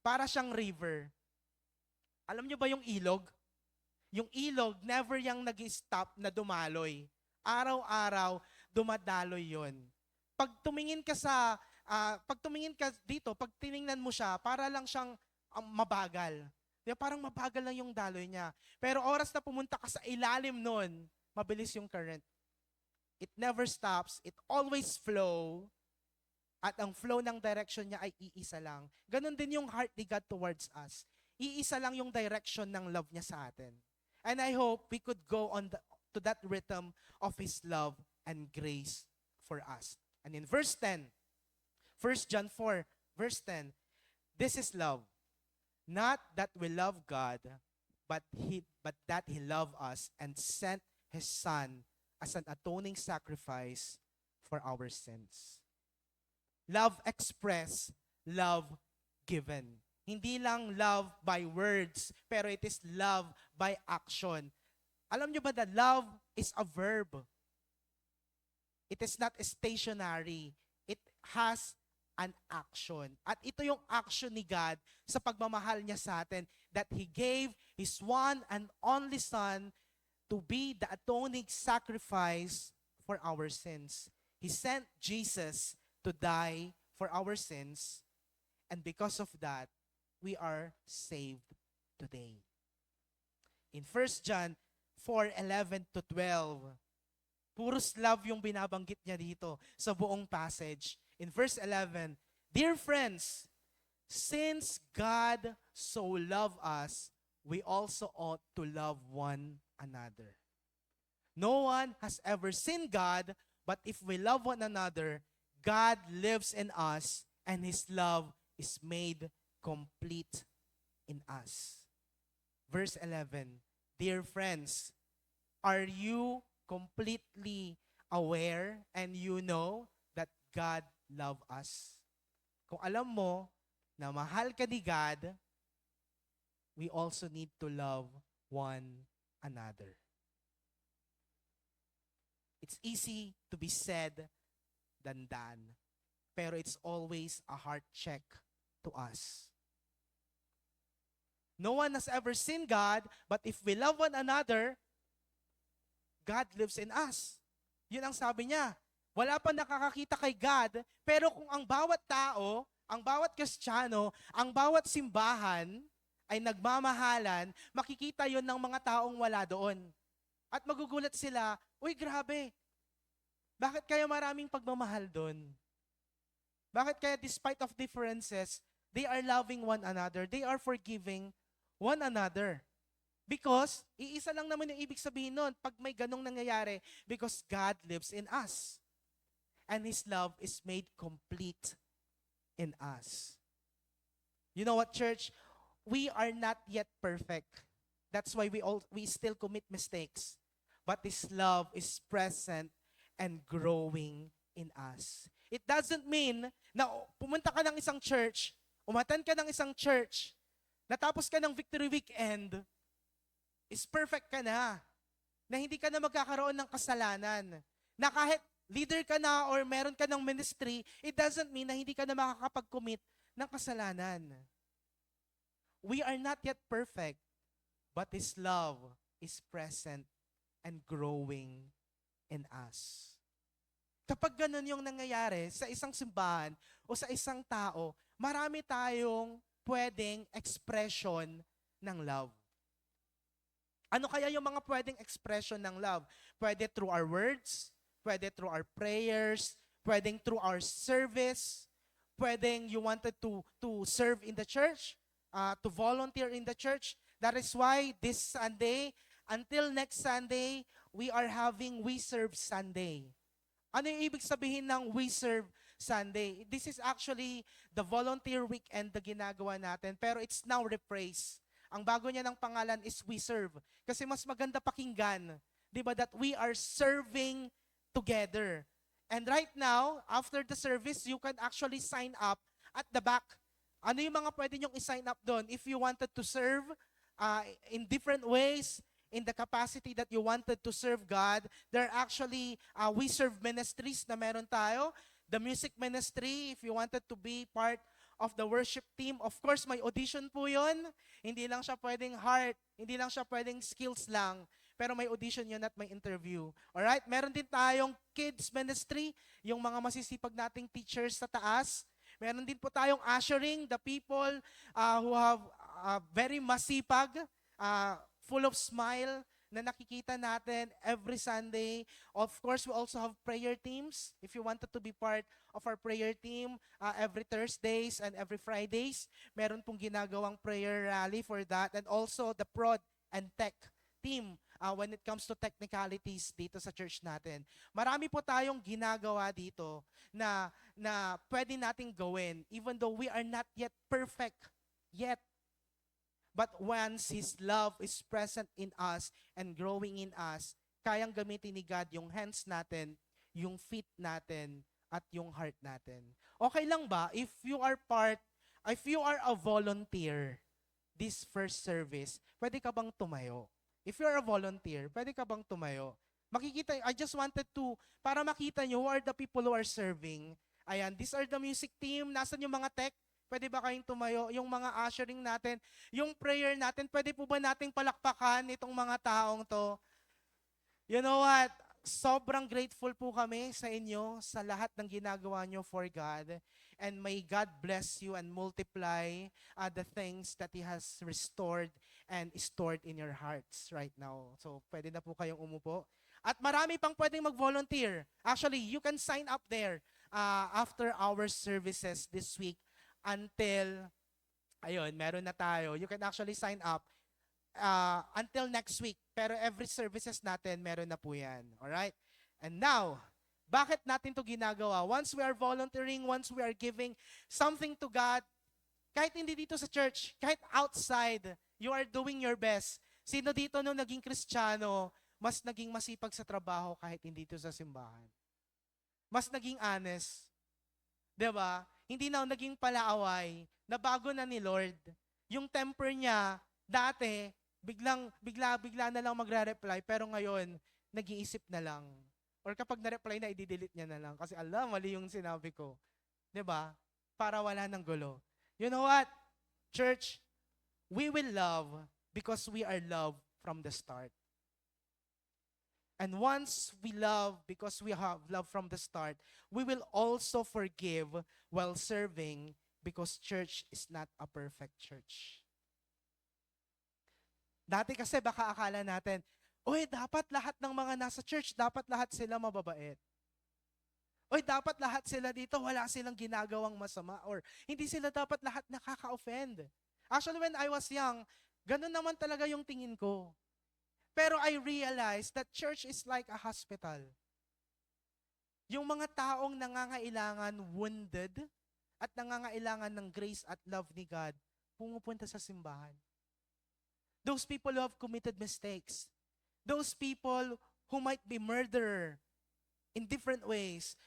Para siyang river. Alam niyo ba yung ilog? Yung ilog, never yang nag-stop na dumaloy. Araw-araw, dumadaloy yon. Pag tumingin ka dito, pag tiningnan mo siya, para lang siyang mabagal. Diba? Parang mabagal lang yung daloy niya. Pero oras na pumunta ka sa ilalim nun, mabilis yung current. It never stops. It always flow. At ang flow ng direction niya ay iisa lang. Ganon din yung heart ni God towards us. Iisa lang yung direction ng love niya sa atin. And I hope we could go to that rhythm of His love and grace for us. And in verse 10, 1 John 4, verse 10, this is love. Not that we love God, but that He loved us and sent His Son as an atoning sacrifice for our sins. Love expressed, love given. Hindi lang love by words, pero it is love by action. Alam niyo ba that love is a verb? It is not stationary. It has an action. At ito yung action ni God sa pagmamahal niya sa atin, that He gave His one and only Son to be the atoning sacrifice for our sins. He sent Jesus to die for our sins, and because of that, we are saved today. In 1 John 4:11 to 12, puros love yung binabanggit niya dito sa buong passage. In verse 11, "Dear friends, since God so loved us, we also ought to love one another. No one has ever seen God, but if we love one another, God lives in us, and His love is made complete in us." Verse 11, "Dear friends, are you completely aware and you know that God loves us?" Kung alam mo na mahal ka ni God, we also need to love one another. It's easy to be said than done, pero it's always a heart check to us. No one has ever seen God, but if we love one another, God lives in us. Yun ang sabi niya. Wala pa nakakakita kay God, pero kung ang bawat tao, ang bawat Kristiyano, ang bawat simbahan ay nagmamahalan, makikita yon ng mga taong wala doon. At magugulat sila, uy grabe, bakit kaya maraming pagmamahal doon? Bakit kaya despite of differences, they are loving one another, they are forgiving one another? Because, iisa lang naman yung ibig sabihin nun pag may ganong nangyayari, because God lives in us. And His love is made complete in us. You know what, church? We are not yet perfect. That's why we still commit mistakes. But His love is present and growing in us. It doesn't mean na pumunta ka ng isang church, umatan ka ng isang church, natapos ka ng Victory Weekend, is perfect ka na hindi ka na magkakaroon ng kasalanan. Na kahit leader ka na or meron ka ng ministry, it doesn't mean na hindi ka na makakapag-commit ng kasalanan. We are not yet perfect, but His love is present and growing in us. Kapag ganun yung nangyayari sa isang simbahan o sa isang tao, marami tayong pwedeng expression ng love. Ano kaya yung mga pwedeng expression ng love? Pwede through our words, pwede through our prayers, pwedeng through our service, pwedeng you wanted to serve in the church, to volunteer in the church. That is why this Sunday, until next Sunday, we are having We Serve Sunday. Ano yung ibig sabihin ng We Serve Sunday? This is actually the volunteer weekend na ginagawa natin, pero it's now rephrased. Ang bago niya ng pangalan is We Serve. Kasi mas maganda pakinggan, di ba, that we are serving together. And right now, after the service, you can actually sign up at the back. Ano yung mga pwede nyong i-sign up doon? If you wanted to serve in different ways, in the capacity that you wanted to serve God, there are actually We Serve ministries na meron tayo. The music ministry, if you wanted to be part of the worship team, of course, may audition po yun. Hindi lang siya pwedeng heart, hindi lang siya pwedeng skills lang, pero may audition yun at may interview. Alright? Meron din tayong kids ministry, yung mga masisipag nating teachers sa taas. Meron din po tayong ushering, the people who have very masipag, full of smile, na nakikita natin every Sunday. Of course, we also have prayer teams. If you wanted to be part of our prayer team, every Thursdays and every Fridays, meron pong ginagawang prayer rally for that. And also the prod and tech team when it comes to technicalities dito sa church natin. Marami po tayong ginagawa dito na pwede nating gawin even though we are not yet perfect yet. But once His love is present in us and growing in us, kayang gamitin ni God yung hands natin, yung feet natin, at yung heart natin. Okay lang ba if you are a volunteer this first service, pwede ka bang tumayo? If you are a volunteer, pwede ka bang tumayo? Makikita, I just wanted to, para makita nyo who are the people who are serving. Ayan, these are the music team. Nasaan yung mga tech? Pwede ba kayong tumayo? Yung mga ushering natin, yung prayer natin, pwede po ba nating palakpakan itong mga taong to? You know what? Sobrang grateful po kami sa inyo sa lahat ng ginagawa nyo for God. And may God bless you and multiply the things that He has restored and stored in your hearts right now. So pwede na po kayong umupo. At marami pang pwedeng mag-volunteer. Actually, you can sign up there after our services this week until, ayun, meron na tayo. You can actually sign up until next week. Pero every services natin, meron na po yan. Alright? And now, bakit natin to ginagawa? Once we are volunteering, once we are giving something to God, kahit hindi dito sa church, kahit outside, you are doing your best. Sino dito nung naging Kristiyano, mas naging masipag sa trabaho kahit hindi dito sa simbahan? Mas naging honest. 'Di ba? Hindi na naging palaaway, nabago na ni Lord. Yung temper niya, dati, bigla na lang magre-reply, pero ngayon, nag-iisip na lang. Or kapag na-reply na, i-delete niya na lang. Kasi alam, mali yung sinabi ko. 'Di ba? Para wala ng gulo. You know what? Church, we will love because we are loved from the start. And once we love because we have love from the start, we will also forgive while serving because church is not a perfect church. Dati kasi baka akala natin, oy, dapat lahat ng mga nasa church, dapat lahat sila mababait. Oy, dapat lahat sila dito, wala silang ginagawang masama. Or hindi sila dapat lahat nakaka-offend. Actually, when I was young, ganun naman talaga yung tingin ko. Pero I realized that church is like a hospital. Yung mga taong nangangailangan wounded at nangangailangan ng grace at love ni God, pumupunta sa simbahan. Those people who have committed mistakes. Those people who might be murderer in different ways.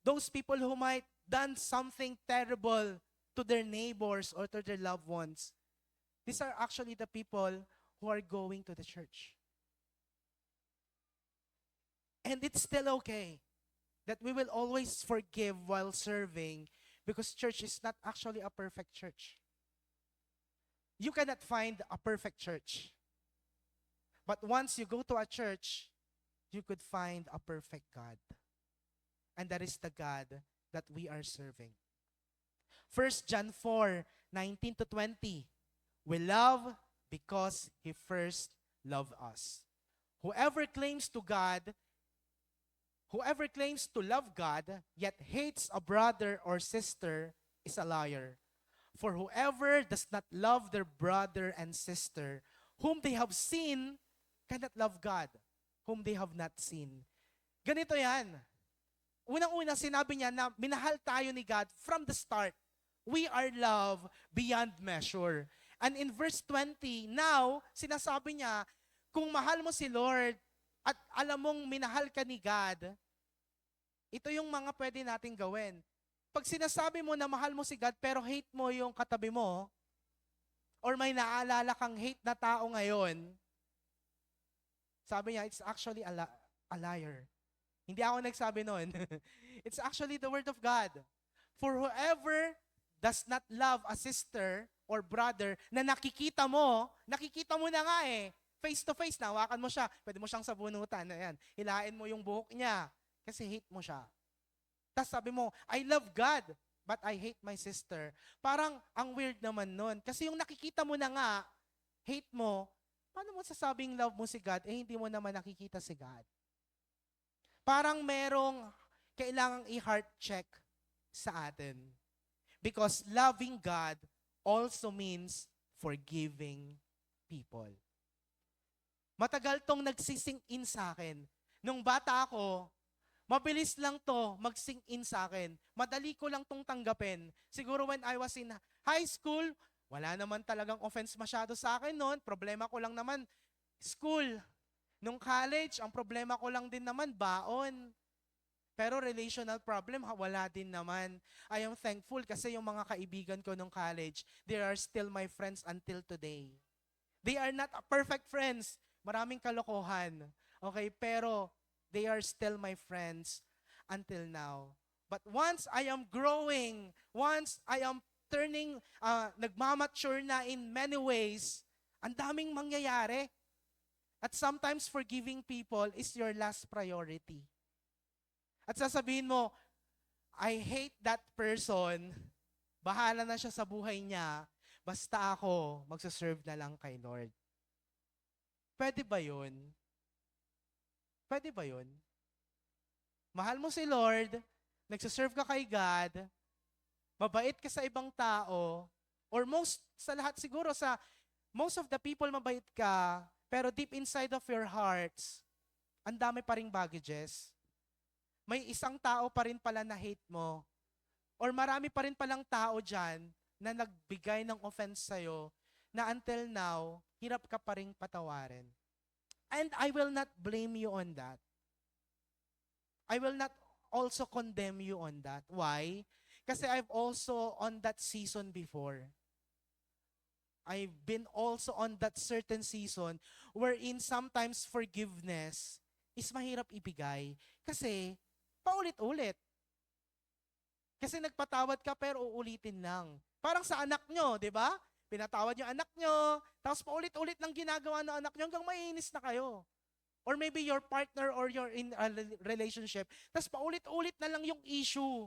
Those people who might done something terrible to their neighbors or to their loved ones. These are actually the people who are going to the church. And it's still okay that we will always forgive while serving because church is not actually a perfect church. You cannot find a perfect church. But once you go to a church, you could find a perfect God. And that is the God that we are serving. 1 John 4:19-20. We love because He first loved us. Whoever claims to love God, yet hates a brother or sister, is a liar. For whoever does not love their brother and sister, whom they have seen, cannot love God, whom they have not seen. Ganito yan. Unang-una, sinabi niya na minahal tayo ni God from the start. We are loved beyond measure. And in verse 20, now, sinasabi niya, kung mahal mo si Lord at alam mong minahal ka ni God, ito yung mga pwede nating gawin. Pag sinasabi mo na mahal mo si God pero hate mo yung katabi mo, or may naalala kang hate na tao ngayon, sabi niya, it's actually a liar. Hindi ako nagsabi nun. It's actually the word of God. For whoever does not love a sister or brother na nakikita mo na nga face to face, nawakan mo siya, pwede mo siyang sabunutan, ayan, hilain mo yung buhok niya, kasi hate mo siya. Tapos sabi mo, I love God, but I hate my sister. Parang ang weird naman nun. Kasi yung nakikita mo na nga, hate mo, paano mo sasabing love mo si God, hindi mo naman nakikita si God? Parang merong kailangang i-heart check sa atin. Because loving God also means forgiving people. Matagal tong nagsising in sa akin. Nung bata ako, mabilis lang to mag-sink in sa akin. Madali ko lang tong tanggapin. Siguro when I was in high school, wala naman talagang offense masyado sa akin noon. Problema ko lang naman, school. Nung college, ang problema ko lang din naman, baon. Pero relational problem, wala din naman. I am thankful kasi yung mga kaibigan ko nung college, they are still my friends until today. They are not perfect friends. Maraming kalokohan. Okay, pero they are still my friends until now. But once I am growing, once I am nagmamature na in many ways, ang daming mangyayari. At sometimes forgiving people is your last priority. At sasabihin mo, I hate that person, bahala na siya sa buhay niya, basta ako magsaserve na lang kay Lord. Pwede ba yun? Pwede ba yun? Mahal mo si Lord, nagsaserve ka kay God, mabait ka sa ibang tao, or sa lahat siguro, most of the people mabait ka, pero deep inside of your hearts, ang dami pa ring baggages. May isang tao pa rin pala na hate mo, or marami pa rin palang tao dyan na nagbigay ng offense sa'yo, na until now, hirap ka pa rin patawarin. And I will not blame you on that. I will not also condemn you on that. Why? Kasi I've also on that season before. I've been also on that certain season wherein sometimes forgiveness is mahirap ibigay. Kasi paulit-ulit. Kasi nagpatawad ka pero uulitin lang. Parang sa anak nyo, di ba? Pinatawad yung anak nyo, tapos paulit-ulit lang ginagawa ng anak nyo hanggang maiinis na kayo. Or maybe your partner or you're in a relationship, tapos paulit-ulit na lang yung issue.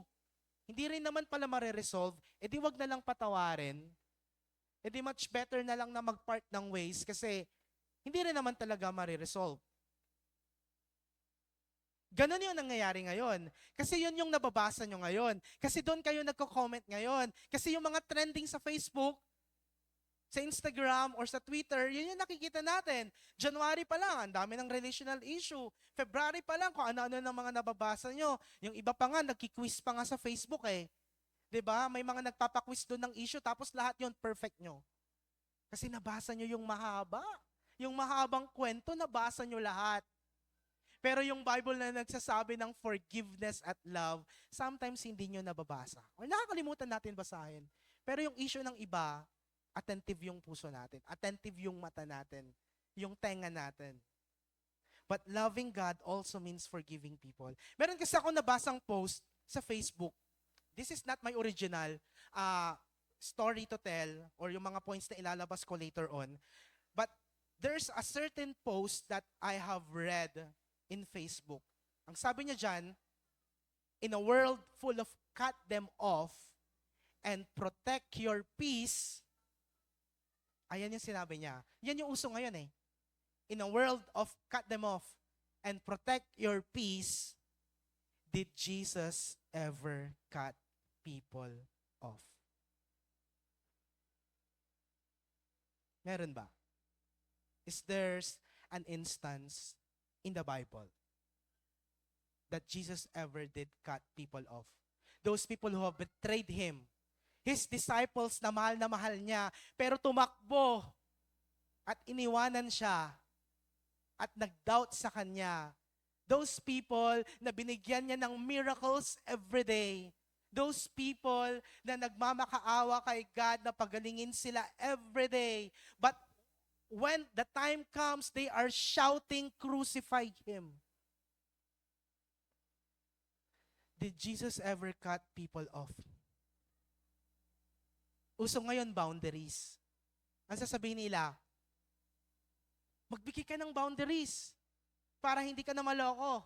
Hindi rin naman pala mare-resolve, edi wag na lang patawarin. Edi much better na lang na mag-part ng ways kasi hindi rin naman talaga mare-resolve. Ganon yun ang nangyayari ngayon. Kasi yun yung nababasa nyo ngayon. Kasi doon kayo nagko-comment ngayon. Kasi yung mga trending sa Facebook, sa Instagram or sa Twitter, yun yung nakikita natin. January pa lang, ang dami ng relational issue. February pa lang, kung ano-ano ng mga nababasa nyo. Yung iba pa nga, nagki-quiz pa nga sa Facebook eh. 'Di ba? May mga nagpapa-quiz doon ng issue, tapos lahat yun perfect nyo. Kasi nabasa nyo yung mahaba. Yung mahabang kwento, nabasa nyo lahat. Pero yung Bible na nagsasabi ng forgiveness at love, sometimes hindi nyo nababasa. O nakakalimutan natin basahin. Pero yung issue ng iba, attentive yung puso natin, attentive yung mata natin, yung tenga natin. But loving God also means forgiving people. Meron kasi ako nabasang post sa Facebook. This is not my original story to tell or yung mga points na ilalabas ko later on. But there's a certain post that I have read in Facebook. Ang sabi niya dyan, in a world full of cut them off and protect your peace, ayan yung sinabi niya. Yan yung uso ngayon eh. In a world of cut them off and protect your peace, did Jesus ever cut people off? Meron ba? Is there an instance in the Bible that Jesus ever did cut people off? Those people who have betrayed Him, His disciples na mahal niya, pero tumakbo at iniwanan siya at nag-doubt sa kanya. Those people na binigyan niya ng miracles every day. Those people na nagmamakaawa kay God na pagalingin sila every day. But when the time comes, they are shouting, "Crucify Him." Did Jesus ever cut people off? Uso ngayon, boundaries. Ang sasabihin nila, magbigay ka ng boundaries para hindi ka na maloko.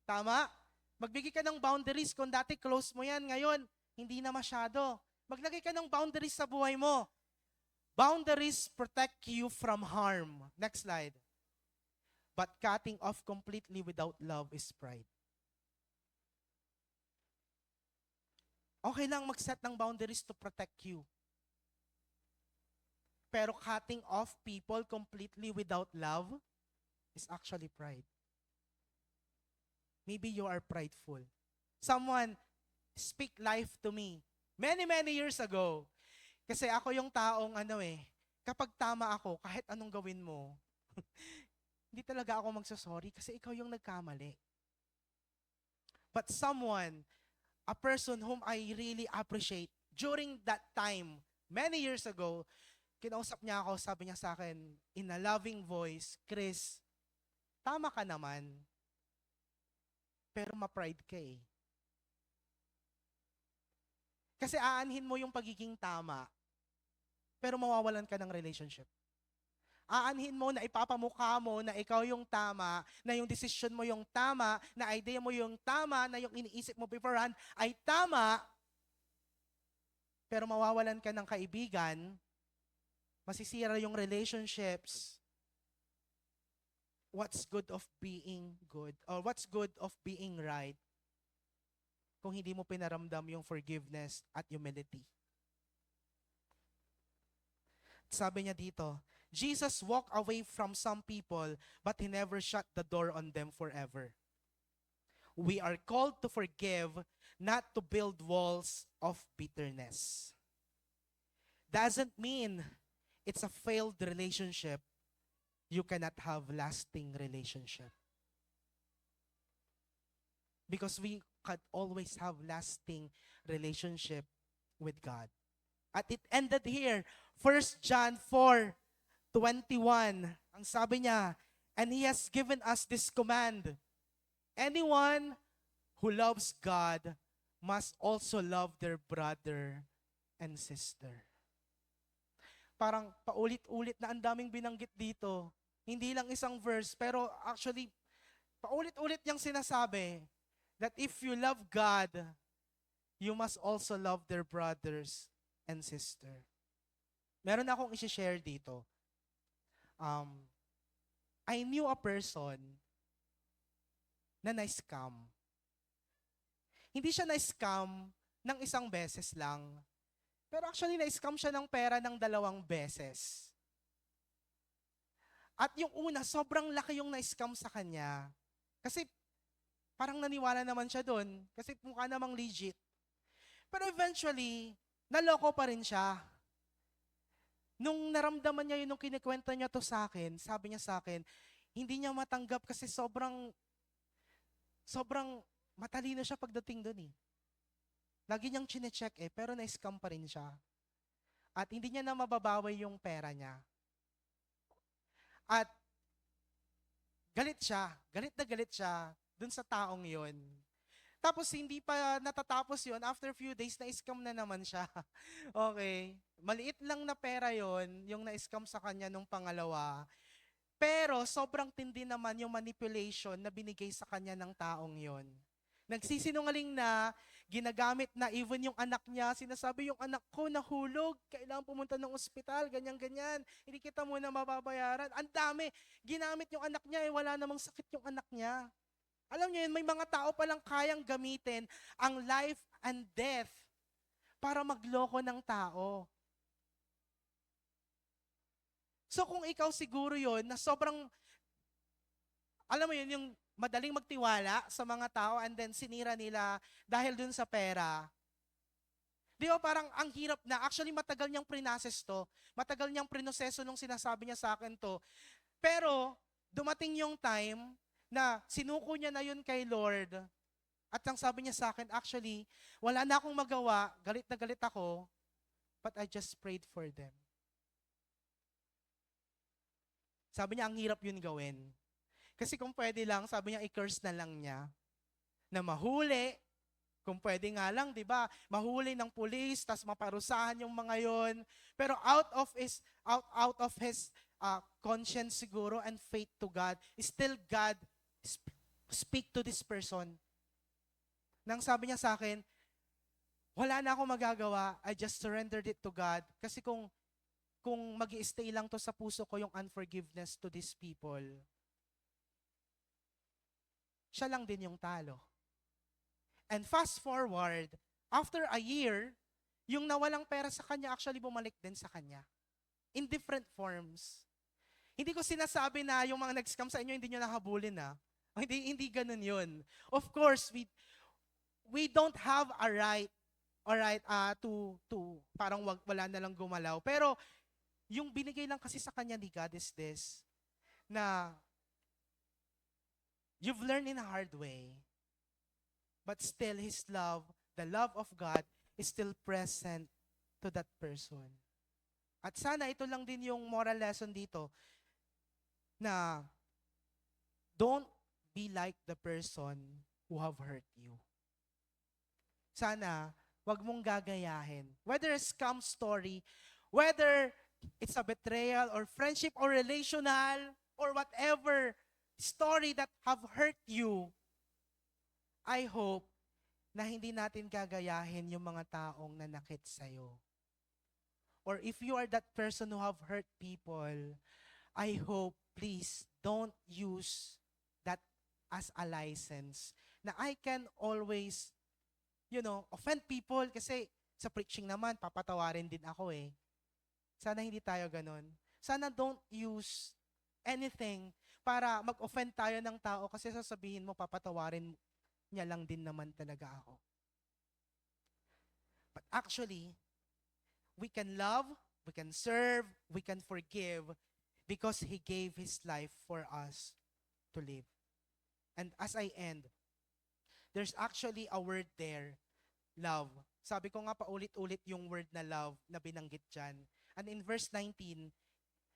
Tama? Magbigay ka ng boundaries kung dati close mo yan, ngayon, hindi na masyado. Maglagay ka ng boundaries sa buhay mo. Boundaries protect you from harm. Next slide. But cutting off completely without love is pride. Okay lang mag-set ng boundaries to protect you. Pero cutting off people completely without love is actually pride. Maybe you are prideful. Someone speak life to me many years ago. Kasi ako yung taong kapag tama ako, kahit anong gawin mo, hindi talaga ako magsasorry kasi ikaw yung nagkamali. But someone, a person whom I really appreciate, during that time, many years ago, kinausap niya ako, sabi niya sa akin, in a loving voice, "Chris, tama ka naman, pero ma-pride ka eh. Kasi aanhin mo yung pagiging tama, pero mawawalan ka ng relationship. Aanhin mo na ipapamukha mo na ikaw yung tama, na yung decision mo yung tama, na idea mo yung tama, na yung iniisip mo beforehand ay tama, pero mawawalan ka ng kaibigan, masisira yung relationships. What's good of being good? Or what's good of being right kung hindi mo pinaramdam yung forgiveness at humility? Sabi niya dito, Jesus walked away from some people, but He never shut the door on them forever. We are called to forgive, not to build walls of bitterness. Doesn't mean it's a failed relationship. You cannot have lasting relationship. Because we can always have lasting relationship with God. At it ended here, 1 John 4:21. Ang sabi niya, and He has given us this command. Anyone who loves God must also love their brother and sister. Parang paulit-ulit na ang daming binanggit dito. Hindi lang isang verse, pero actually, paulit-ulit niyang sinasabi that if you love God, you must also love their brothers and sister. Meron akong isi-share dito. I knew a person na na-scam. Hindi siya na-scam ng isang beses lang. Pero actually, na-scam siya ng pera ng 2 beses. At yung una, sobrang laki yung na-scam sa kanya. Kasi parang naniwala naman siya doon. Kasi mukha namang legit. Pero eventually, naloko pa rin siya. Nung naramdaman niya yun, nung kinikwenta niya to sa akin, sabi niya sa akin, hindi niya matanggap kasi sobrang matalino siya pagdating doon eh. Lagi niyang chine-check pero na-scam pa rin siya. At hindi niya na mababawi yung pera niya. At galit na galit siya dun sa taong yon. Tapos hindi pa natatapos yon, after few days na-scam na naman siya. Okay. Maliit lang na pera yon, yung na-scam sa kanya nung pangalawa. Pero sobrang tindi naman yung manipulation na binigay sa kanya ng taong yon. Nagsisinungaling na, ginagamit na even yung anak niya, sinasabi yung anak ko nahulog, kailangan pumunta ng ospital, ganyan-ganyan, hindi kita muna mababayaran. Ang dami, ginamit yung anak niya, wala namang sakit yung anak niya. Alam niyo yun, may mga tao palang kayang gamitin ang life and death para magloko ng tao. So kung ikaw siguro yon na sobrang, alam mo yun, yung madaling magtiwala sa mga tao and then sinira nila dahil dun sa pera. Di ba parang ang hirap na, actually matagal niyang prinases to, matagal niyang prinoseso nung sinasabi niya sa akin to. Pero dumating yung time na sinuko niya na yun kay Lord. At ang sabi niya sa akin, actually, wala na akong magawa, galit na galit ako, but I just prayed for them. Sabi niya, ang hirap yun gawin. Kasi kung pwede lang, sabi niya, i-curse na lang niya. Na mahuli, kung pwede nga lang, di ba? Mahuli ng pulis, tas maparusahan yung mga yon. Pero out of his conscience siguro and faith to God, still God speak to this person. Nang sabi niya sa akin, wala na akong magagawa, I just surrendered it to God. Kasi kung mag-i-stay lang to sa puso ko yung unforgiveness to these people, siya lang din yung talo. And fast forward, after a year, yung nawalang pera sa kanya actually bumalik din sa kanya. In different forms. Hindi ko sinasabi na yung mga nag-scam sa inyo, hindi nyo nahabulin na. Hindi ganun yun. Of course, we don't have a right, to parang wala na lang gumalaw. Pero yung binigay lang kasi sa kanya ni God is this, na you've learned in a hard way, but still His love, the love of God, is still present to that person. At sana ito lang din yung moral lesson dito, na don't be like the person who have hurt you. Sana, Huwag mong gagayahin. Whether a scam story, whether it's a betrayal or friendship or relational or whatever story that have hurt you, I hope na hindi natin gagayahin yung mga taong nanakit sa'yo. Or if you are that person who have hurt people, I hope, please, don't use that as a license na I can always, offend people kasi sa preaching naman, papatawarin din ako eh. Sana hindi tayo ganun. Sana don't use anything para mag-offend tayo ng tao kasi sasabihin mo, papatawarin niya lang din naman talaga ako. But actually, we can love, we can serve, we can forgive because He gave His life for us to live. And as I end, there's actually a word there, love. Sabi ko nga paulit-ulit yung word na love na binanggit dyan. And in verse 19,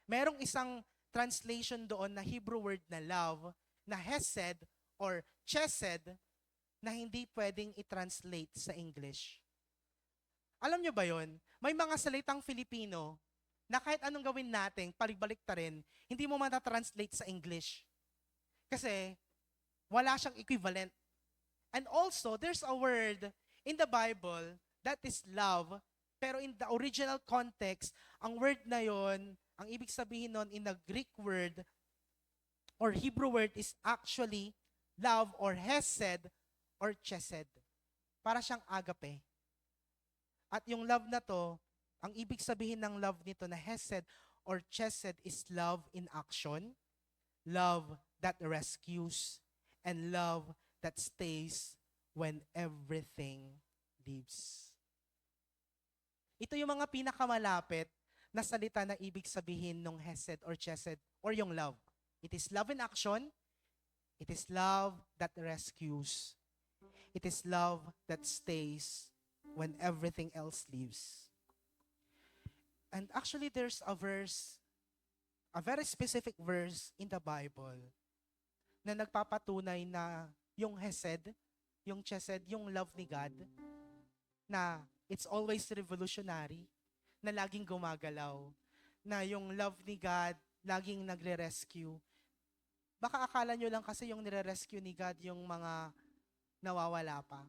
merong isang translation doon na Hebrew word na love, na hesed or chesed, na hindi pwedeng i-translate sa English. Alam nyo ba yon? May mga salitang Filipino na kahit anong gawin natin, palibalik ta rin, hindi mo mata-translate sa English. Kasi wala siyang equivalent. And also, there's a word in the Bible that is love, pero in the original context, ang word na yon, ang ibig sabihin nun in the Greek word or Hebrew word is actually love or hesed or chesed. Para siyang agape. At yung love na to, ang ibig sabihin ng love nito na hesed or chesed is love in action, love that rescues, and love that stays when everything leaves. Ito yung mga pinakamalapit na salita na ibig sabihin ng hesed or chesed or yung love. It is love in action. It is love that rescues. It is love that stays when everything else leaves. And actually, there's a verse, a very specific verse in the Bible na nagpapatunay na yung hesed, yung chesed, yung love ni God, na it's always revolutionary, na laging gumagalaw, na yung love ni God, laging nagre-rescue. Baka akala nyo lang kasi yung nire-rescue ni God yung mga nawawala pa.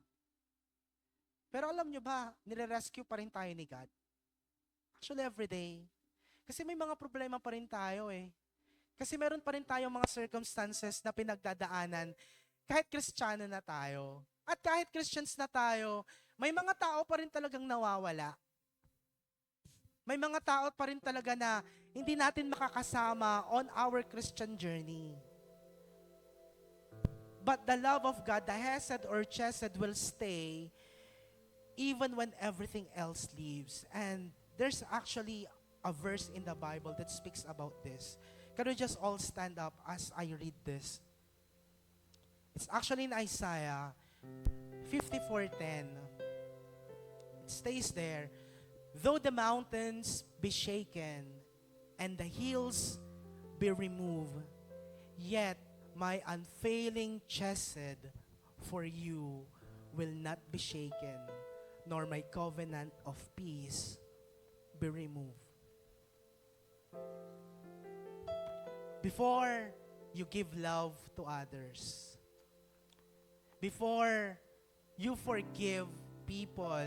Pero alam nyo ba, nire-rescue pa rin tayo ni God? Actually, every day. Kasi may mga problema pa rin tayo eh. Kasi meron pa rin tayong mga circumstances na pinagdadaanan kahit Kristiyano na tayo. At kahit Christians na tayo, may mga tao pa rin talagang nawawala. May mga tao pa rin talaga na hindi natin makakasama on our Christian journey. But the love of God, the hesed or chesed will stay even when everything else leaves. And there's actually a verse in the Bible that speaks about this. Can we just all stand up as I read this? It's actually in Isaiah 54:10. It stays there, though the mountains be shaken and the hills be removed, yet my unfailing chesed for you will not be shaken, nor my covenant of peace be removed. Before you give love to others, before you forgive people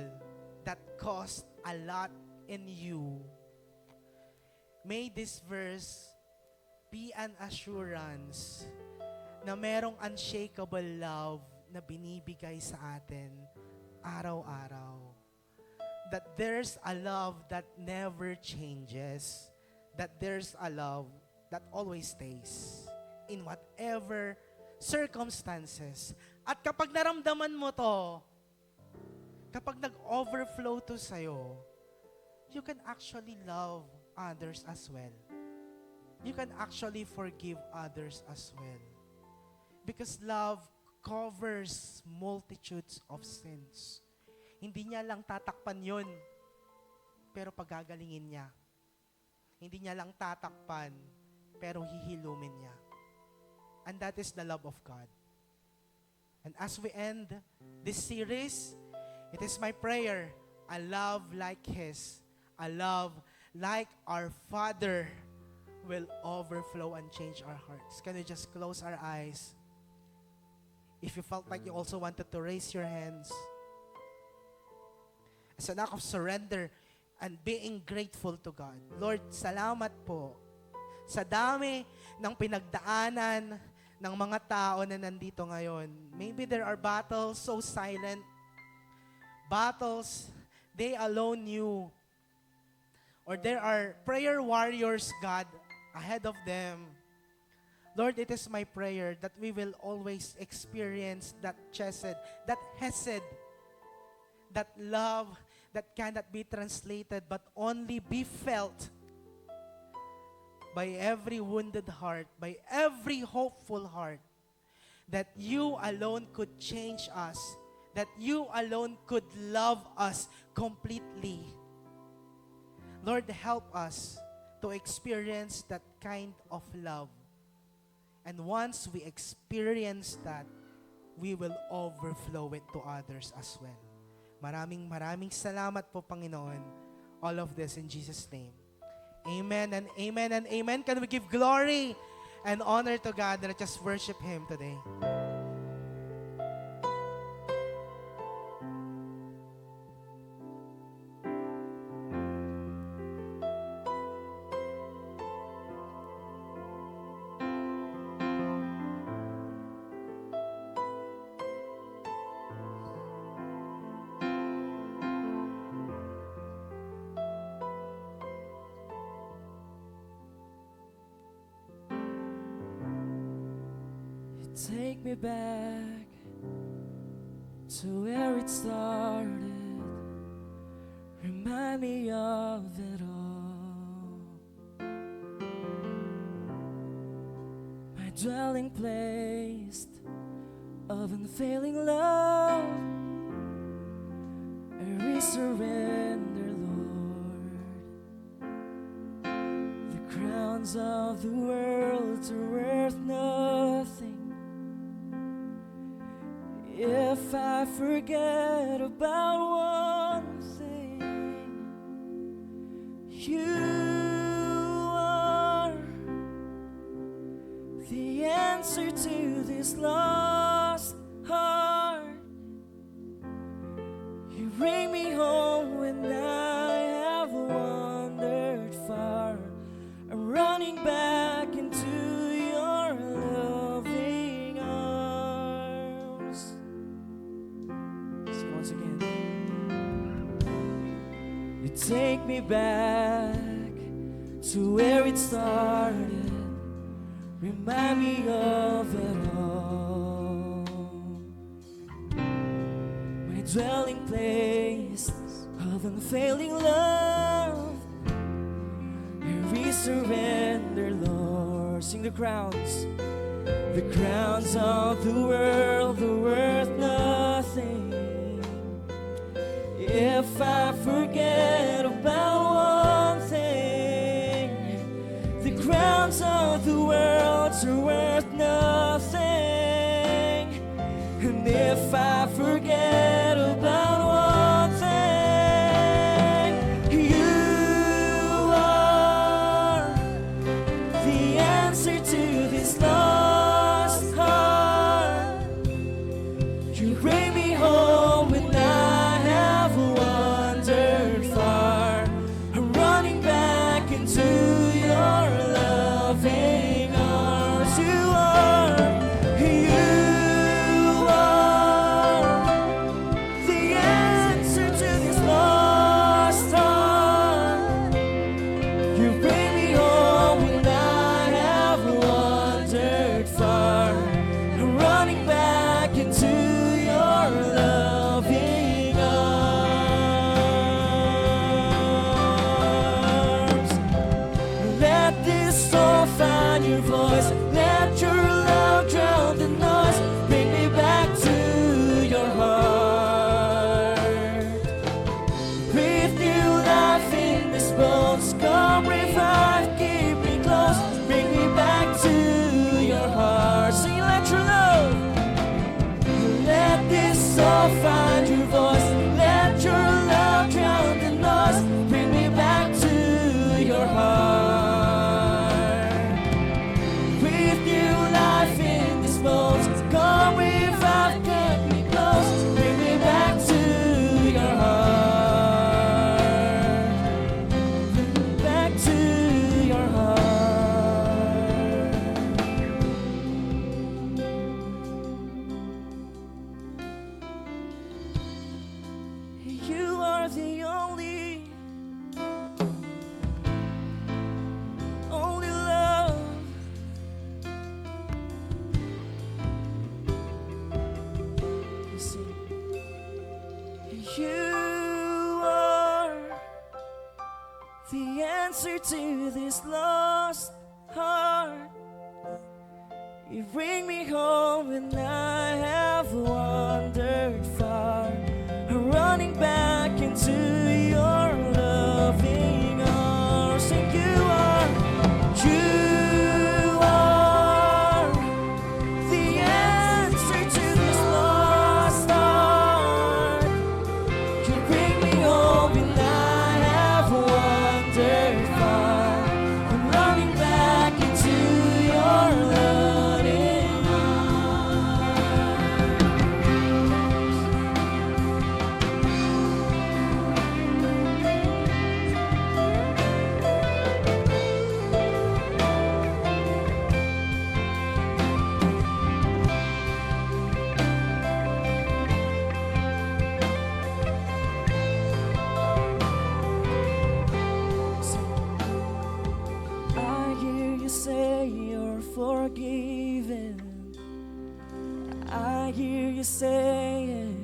that cost a lot in you, may this verse be an assurance na merong unshakable love na binibigay sa atin araw-araw. That there's a love that never changes. That there's a love that always stays in whatever circumstances. At kapag naramdaman mo to, kapag nag-overflow to sa'yo, you can actually love others as well. You can actually forgive others as well. Because love covers multitudes of sins. Hindi niya lang tatakpan yun, pero pagagalingin niya. Hindi niya lang tatakpan, pero hihilumin niya. And that is the love of God. And as we end this series, It is my prayer, a love like His, a love like our Father will overflow and change our hearts. Can we just close our eyes? If you felt like you also wanted to raise your hands as an act of surrender and being grateful to God. Lord, salamat po sa dami ng pinagdaanan ng mga tao na nandito ngayon. Maybe there are battles so silent, battles they alone knew. Or there are prayer warriors, God, ahead of them. Lord, it is my prayer that we will always experience that chesed, that hesed, that love that cannot be translated but only be felt by every wounded heart, by every hopeful heart, that you alone could change us, that you alone could love us completely. Lord, help us to experience that kind of love. And once we experience that, we will overflow it to others as well. Maraming salamat po, Panginoon. All of this in Jesus' name. Amen and amen and amen. Can we give glory and honor to God and just worship Him today? Take me back to where it started. Remind me of it all. My dwelling place of unfailing love. I resurrender, Lord. The crowns of the world are worth nothing if I forget about one thing. You are the answer to this lost heart. You bring me home when I have wandered far. I'm running back into your loving arms. Once again, you take me back to where it started. Remind me of it all. My dwelling place of unfailing love. I resurrender, Lord. Sing the crowns. The crowns of the world are worth nothing if I forget about one thing. The crowns of the world are worth nothing, and if I forget about one thing, you are the answer to this lost heart. You bring me home when I have wandered far. I'm running back into your loving arms. You are the answer to this lost heart. You bring me home when I have wandered far. I'm running back into your loving arms. Let this soul find your voice. Let your love drown the noise. Bring me back to your heart. Breathe new life in this bones. Come revive, keep me close. Bring me back to your heart. Sing, let your love. Let this soul find your voice. Let bring me home when I have wandered far, running back into your loving arms. And you are the answer to this lost heart. You bring me home when I have wandered far, I'm running back into your loving I hear you say you're forgiven. I hear you say it.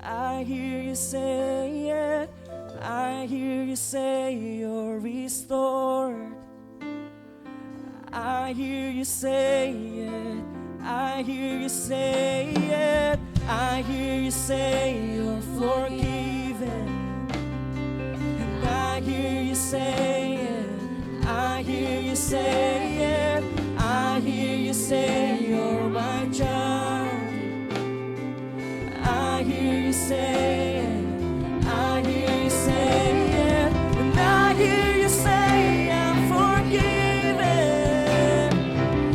I hear you say it. I hear you say you're restored. I hear you say it. I hear you say it. I hear you say you're forgiven. And I hear you say it. I hear you say it. I hear you say you're my child. I hear you say it. I hear you say it. And I hear you say I'm forgiven.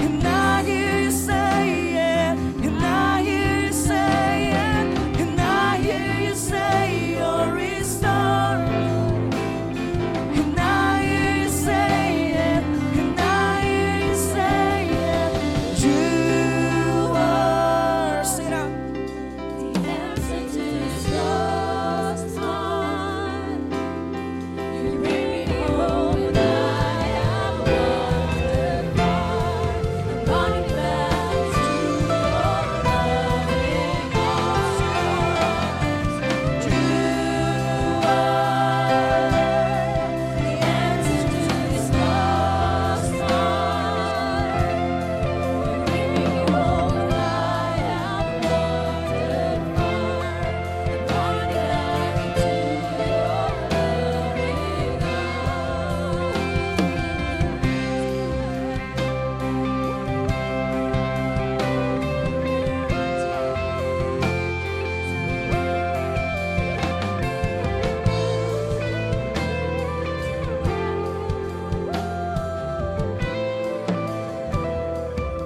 And I hear you say it. And I hear you say it. And I hear you say you're restored. And I hear you say it. And I hear you say it. You are, sing it out. The answer to this lost heart. You bring me home when I have wandered far, running back to your loving arms. You are the answer to this lost heart. You bring me home when I have wandered far, running back into your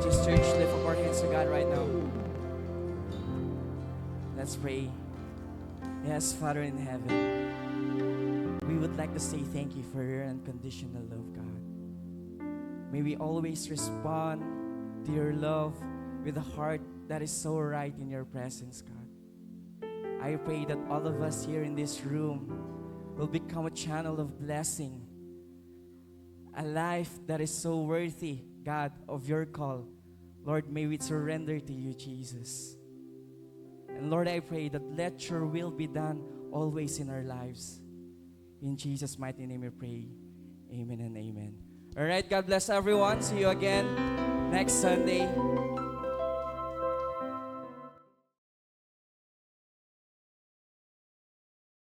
Just church, lift up our hands to God right now. Let's pray. Yes, Father in heaven, we would like to say thank you for your unconditional love, God. May we always respond to your love with a heart that is so right in your presence, God. I pray that all of us here in this room will become a channel of blessing, a life that is so worthy, God, of your call. Lord, may we surrender to you, Jesus. And Lord, I pray that let your will be done always in our lives. In Jesus' mighty name we pray. Amen and amen. All right, God bless everyone. See you again next Sunday.